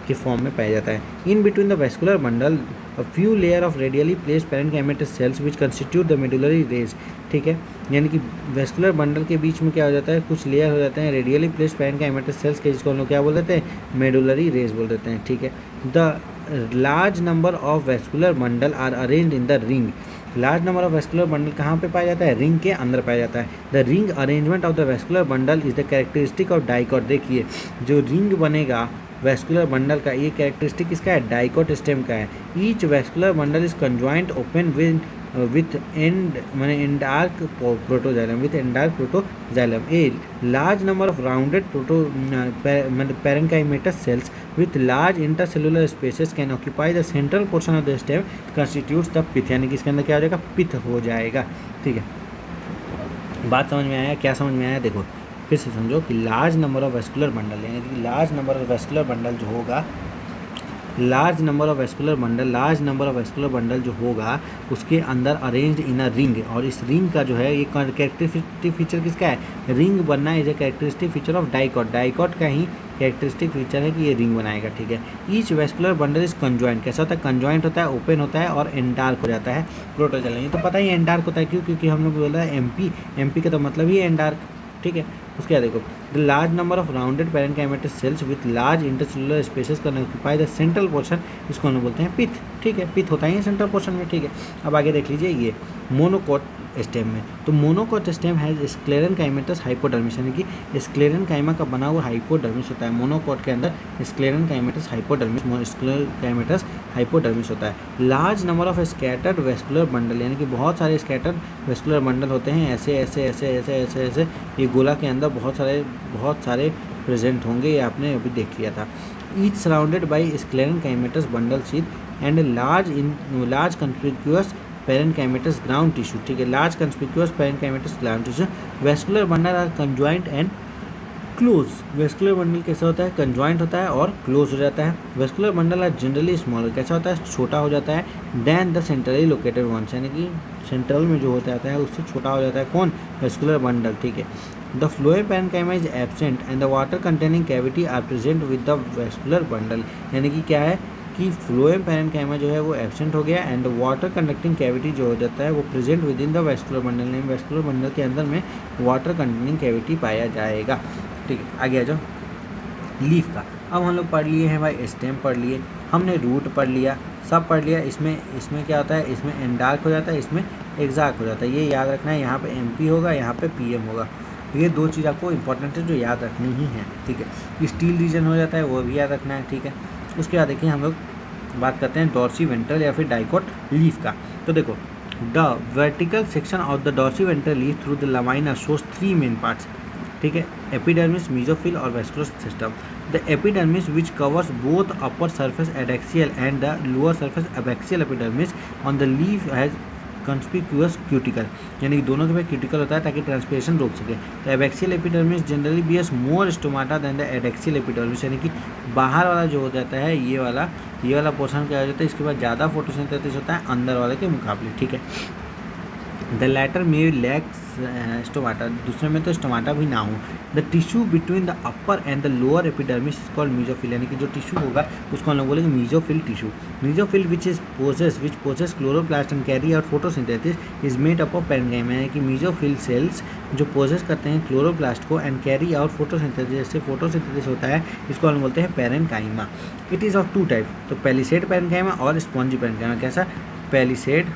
के फॉर्म में पाया जाता है। In between the vascular bundle a few layer of radially placed parenchymatous cells which constitute the medullary rays, ठीक है, यानी कि वेस्कुलर बंडल के बीच में क्या हो जाता है, कुछ लेयर हो जाते हैं रेडियली प्लेस्ड पैरेन्काइमेटस सेल्स के, जिसको हम लोग क्या बोल देते हैं, मेडुलरी रेज बोल देते हैं, ठीक है। The large number of vascular bundle are arranged in the ring. Large number of vascular bundle कहाँ पे पाया जाता है, रिंग के अंदर पाया जाता है। The ring arrangement of the vascular bundle is the characteristic of dicot. देखिए जो रिंग बनेगा वेस्कुलर बंडल का, ये कैरेक्टरिस्टिक किसका है, डाइकॉट स्टेम का है। Each vascular bundle is conjoint open with and माने endarch protoxylem, with endarch protoxylem. A large number of rounded parenchymatous cells with large intercellular spaces can occupy the central portion of the stem constitutes the pith, यानी कि इसके अंदर क्या हो जाएगा, पिथ हो जाएगा, ठीक है। बात समझ में आया, क्या समझ में आया, देखो फिर से समझो कि large number of vascular bundle, यानी कि large number of vascular bundle जो होगा, large number of vascular bundle जो होगा उसके अंदर अरेंज्ड इन अ रिंग, और इस रिंग का जो है ये कैरेक्टरिस्टिक फीचर किसका है, रिंग बनना is a characteristic feature of dicot. Dicot का ही कैरेक्टरिस्टिक फीचर है कि ये रिंग बनाएगा, ठीक है। Each vascular bundle is conjoint, कैसा होता है, कंजॉइंट होता है, ओपन होता है और एंडार्क हो जाता है प्रोटोजाइलम। ये तो पता ही एंडार्क होता है, क्यों, क्योंकि हम लोग बोल रहे हैं एमपी का तो मतलब ही एंडार्क, ठीक है। उसके बाद देखो the large number of rounded parenchymatous sales with large intercellular spaces can occupy the central portion, इसको हम बोलते हैं पिथ, ठीक है। पिथ होता ही है सेंट्रल पोर्शन में, ठीक है। अब आगे देख लीजिए ये मोनोकोट स्टेम में, तो मोनोकोट स्टेम है स्क्लेरेनकाइमेटस हाइपोडर्मिस, यानी कि स्क्लेरेनकाइमा का बना हुआ हाइपोडर्मिस होता है। मोनोकोट के अंदर स्क्लेरेनकाइमेटस हाइपोडर्मिस होता है। Large number of scattered vascular bundle, यानी कि बहुत सारे स्कैटर्ड वेस्कुलर बंडल होते हैं, ऐसे ऐसे ऐसे ऐसे ऐसे ऐसे ये गोला के अंदर बहुत सारे प्रेजेंट होंगे, ये आपने अभी देख लिया था। Each surrounded by sclerenchymatous bundle sheath and large conspicuous parenchymatous ground tissue, ठीक है। Large conspicuous parenchymatous ground tissue. Vascular bundle are conjoint and close. Vascular bundle कैसा होता है, कंजॉइंट होता है और क्लोज हो जाता है। Vascular bundle are generally smaller, कैसा होता है, छोटा हो जाता है, than the centrally located ones, यानी कि सेंट्रल में जो होता है उससे छोटा हो जाता है, कौन, वेस्कुलर बंडल, ठीक है। The phloem parenchyma is absent and the water containing cavity are present with the vascular bundle, यानी कि क्या है कि फ्लोएम पैरेन्काइमा जो है वो एब्सेंट हो गया एंड वाटर कंडक्टिंग कैविटी जो हो जाता है वो present with in the vascular bundle, यानी वेस्कुलर बंडल के अंदर में वाटर कंटेनिंग कैविटी पाया जाएगा, ठीक है। आगे आ जाओ लीफ का। अब हम लोग पढ़ लिए हैं भाई, स्टेम पढ़ लिए, हमने रूट पढ़ लिया, सब पढ़ लिया। इसमें क्या होता है, इसमें एंडार्क हो जाता है, इसमें एग्जैक्ट हो जाता है, ये याद रखना है। यहाँ पे एमपी होगा, यहाँ पे पीएम होगा, ये दो चीज़ आपको इंपॉर्टेंट है जो याद रखनी ही है, ठीक है। स्टील रीजन हो जाता है, वो भी याद रखना है, ठीक है। उसके बाद देखिए हम लोग बात करते हैं डॉर्सी वेंट्रल या फिर डाइकॉट लीफ का। तो देखो the vertical section of the dorsiventral leaf through the lamina shows 3 main parts, ठीक है, एपिडर्मिस, मेसोफिल और vascular system. The epidermis which covers both upper surface adaxial and the lower surface abaxial epidermis on the leaf has conspicuous cuticle, यानी कि दोनों के पास cuticle होता है ताकि ट्रांसपिरेशन रोक सके। तो abaxial epidermis generally bears more stomata than the adaxial epidermis, यानी कि बाहर वाला जो हो जाता है ये वाला पोर्शन क्या हो जाता है, इसके बाद ज़्यादा फोटोसिंथेसिस होता है अंदर वाले के मुकाबले, ठीक है। द लैटर में लैक्स स्टोमाटा, दूसरे में तो स्टोमाटा भी ना हो। The tissue between the upper and the lower epidermis is called mesophyll, यानी कि जो टिश्यू होगा उसको हम लोग बोलेंगे mesophyll tissue. Mesophyll which possess chloroplast and carry out photosynthesis is made up of parenchyma, यानी कि मेसोफिल सेल्स जो पोसेस करते हैं क्लोरोप्लास्ट को एंड कैरी आउट फोटोसिंथेसिस, जैसे फोटोसिंथेसिस होता है, इसको हम बोलते हैं parenchyma. It is of 2 type, तो पैलिसेड पैरेन्काइमा और स्पॉन्जी पैरेन्काइमा। कैसा, पैलिसेड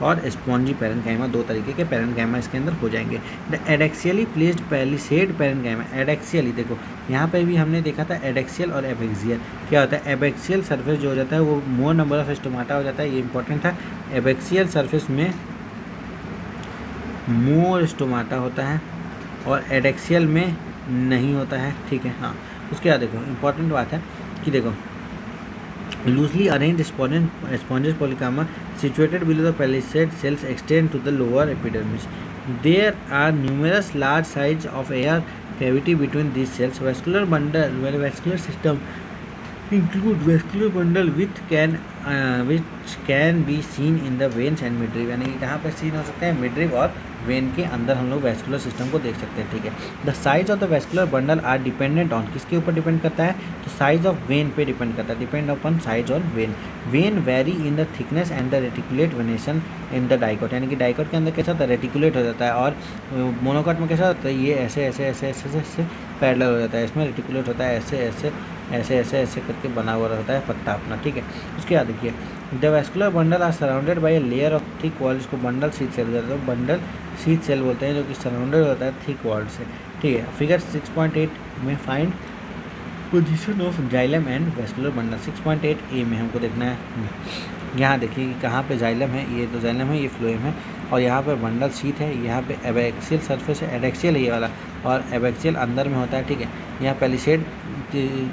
और स्पॉन्जी पैरेन्काइमा, 2 तरीके के पैरेन्काइमा इसके अंदर हो जाएंगे। द एडेक्सियली प्लेस्ड पैलिसेड पैरेन्काइमा, एडेक्सियली देखो यहाँ पे भी हमने देखा था एडेक्सियल और एबैक्सियल। क्या होता है, एबैक्सियल सरफेस जो हो जाता है वो मोर नंबर ऑफ स्टोमाटा हो जाता है, ये इंपॉर्टेंट था। एबैक्सियल सरफेस में मोर स्टोमाटा होता है और एडेक्सियल में नहीं होता है, ठीक है। हाँ, उसके बाद देखो इंपॉर्टेंट बात है कि देखो loosely arranged sponges polycama situated below the palisade cells extend to the lower epidermis. There are numerous large size of air cavity between these cells. Vascular system include vascular bundle which can be seen in the veins and midriff, यानी कि कहाँ पे scene हो सकते हैं, midriff और when के अंदर हम लोग वेस्कुलर सिस्टम को देख सकते हैं, ठीक है। The size of the vascular bundle are dependent on, किसके ऊपर डिपेंड करता है, तो साइज ऑफ वेन पे डिपेंड करता है, depend upon size of vein. Vein very in the thickness and the reticulate venation in the dicot, यानी कि डाइकोट के अंदर कैसा होता है, रेटिकुलेट हो जाता है, और मोनोकोट में कैसा होता है, ये ऐसे ऐसे ऐसे ऐसे ऐसे पैरेलल हो जाता है, इसमें रेटिकुलेट होता है ऐसे ऐसे ऐसे ऐसे ऐसे करके बना हुआ रहता है पत्ता अपना, ठीक है। उसके बाद देखिए the vascular bundle are surrounded by a layer of thick wall, इसको बंडल शीथ सेल कहते हैं, बंडल शीथ सेल बोलते हैं, जो कि सराउंडेड होता है थिक वॉल से, ठीक है। फिगर 6.8 में find position of xylem and vascular bundle. 6.8 ए में हमको देखना है, यहाँ देखिए कि कहाँ पे जाइलम है, ये तो जाइलम है, ये फ्लोएम है, और यहाँ पे बंडल शीथ है, यहाँ पे एबैक्सियल सरफेस है, एडेक्सियल है ये वाला, और एबैक्सियल अंदर में होता है, ठीक है। यहाँ पैलिसेड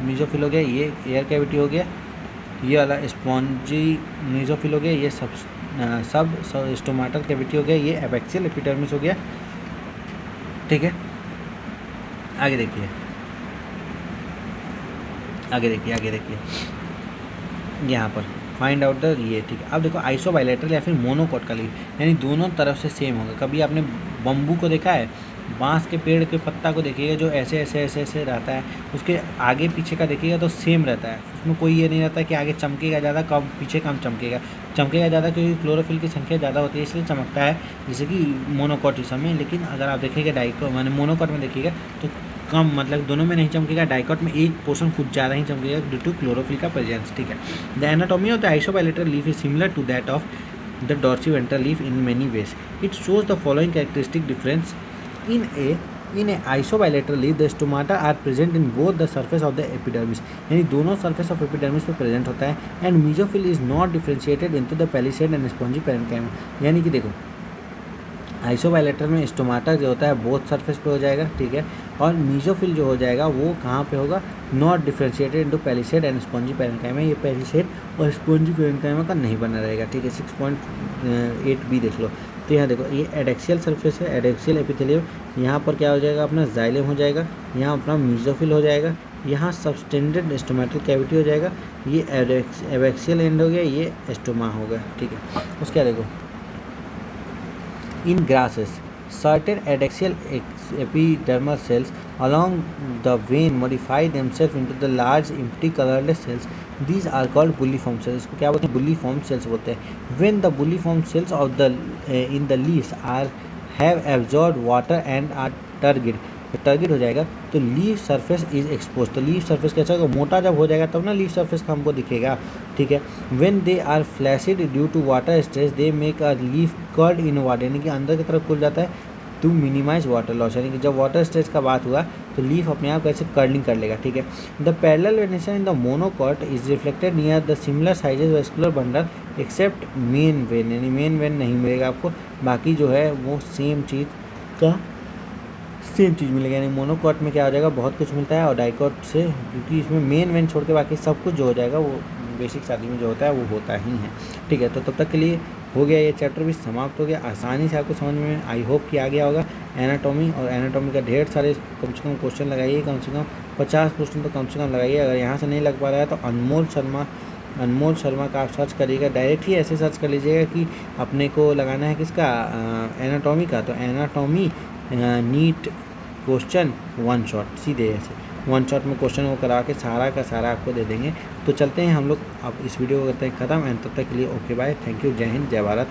मीजोफिल हो गया, ये एयर कैविटी हो गया, ये वाला स्पॉन्जी मीजोफिल हो गया, ये सब स्टोमाटल कैविटी हो गया, ये एबैक्सियल एपिडर्मिस हो गया, ठीक है। आगे देखिए आगे देखिए यहाँ पर फाइंड आउट द ये, ठीक है। अब देखो आइसो बायलैटरल या फिर मोनोकोट का लीफ, यानी दोनों तरफ से सेम होगा। कभी आपने बम्बू को देखा है, बांस के पेड़ के पत्ता को देखिएगा जो ऐसे ऐसे ऐसे ऐसे रहता है, उसके आगे पीछे का देखिएगा तो सेम रहता है, उसमें कोई ये नहीं रहता कि आगे चमकेगा ज़्यादा कम पीछे कम चमकेगा ज़्यादा, क्योंकि क्लोरोफिल की संख्या ज़्यादा होती है इसलिए चमकता है, जैसे कि मोनोकोटिज्म में। लेकिन अगर आप देखिएगा डाइकोट माने मोनोकोट में देखिएगा तो कम, मतलब दोनों में नहीं चमकेगा, डाइकोट में एक पोर्शन कुछ ज़्यादा ही चमकेगा ड्यू टू क्लोरोफिल का प्रेजेंस, ठीक है। The anatomy of the isobilateral leaf is similar to that of the dorsiventral leaf in many ways. It shows the following characteristic difference in a isobilateral leaf the stomata are present in both the surface of the epidermis, यानी दोनों surface of epidermis पे present होता है, and mesophyll is not differentiated into the palisade and spongy parenchyma, यानी कि देखो isobilateral में stomata जो होता है बोथ सरफेस पे हो जाएगा, ठीक है, और मीजोफिल जो हो जाएगा वो कहाँ पे होगा, not differentiated into palisade and spongy parenchyma, ये पैलिसेड और स्पॉन्जी पैरेन्काइमा का नहीं बना रहेगा, ठीक है। 6.8 बी देख लो, तो यहाँ देखो ये एडेक्सियल सरफेस है, एडेक्सियल एपिथेलियम, यहाँ पर क्या हो जाएगा अपना जाइलम हो जाएगा, यहाँ अपना मीजोफिल हो जाएगा, यहाँ सबस्टेंडेड स्टोमेटल कैविटी हो जाएगा, ये एबैक्सियल एंड हो गया, ये स्टोमा हो गया, ठीक है। उसके देखो in grasses certain adaxial epidermal cells along the vein modify themselves into the large empty colorless cells, these are called bulliform cells, इसको क्या बोलते हैं, bulliform cells बोलते हैं। when the bulliform cells of the in the leaves are have absorbed water and are turgid, टर्गिड हो जाएगा तो leaf surface is expose, तो लीफ सरफेस कैसा होगा, मोटा जब हो जाएगा तब ना लीफ सरफेस का हमको दिखेगा, ठीक है। When they are flaccid due to water stress they make a leaf curd in water, यानी कि अंदर की तरफ खुल जाता है टू मिनिमाइज वाटर लॉस, यानी कि जब वाटर स्ट्रेस का बात हुआ तो लीफ अपने आप कैसे कर्लिंग कर लेगा, ठीक है। The parallel venation in the monocot is reflected near the similar sizes vascular bundle except main vein, यानी मेन वेन नहीं मिलेगा आपको, बाकी जो है वो सेम चीज़ मिलेगा, यानी मोनोकॉट में क्या हो जाएगा बहुत कुछ मिलता है, और डाइकॉट से क्योंकि इसमें मेन वेन छोड़ के बाकी सब कुछ जो हो जाएगा वो बेसिक शादी में जो होता है वो होता ही है, ठीक है। तो तब तक के लिए हो गया, ये चैप्टर भी समाप्त हो गया, आसानी से आपको समझ में आई होप कि आ गया होगा। एनाटॉमी और एनाटॉमी का ढेर सारे कम से कम क्वेश्चन लगाइए, कम से कम 50 क्वेश्चन तो कम से कम लगाइए। अगर यहाँ से नहीं लग पा रहा है तो अनमोल शर्मा का आप सर्च करिएगा, डायरेक्ट ही ऐसे सर्च कर लीजिएगा कि अपने को लगाना है किसका, एनाटॉमी का, तो anatomy NEET question one shot, सीधे ऐसे वन शॉट में क्वेश्चन वो करा के सारा का सारा आपको दे देंगे। तो चलते हैं हम लोग, अब इस वीडियो को करते हैं ख़त्म, एंड तब तक के लिए ओके बाय, थैंक यू, जय हिंद, जय भारत।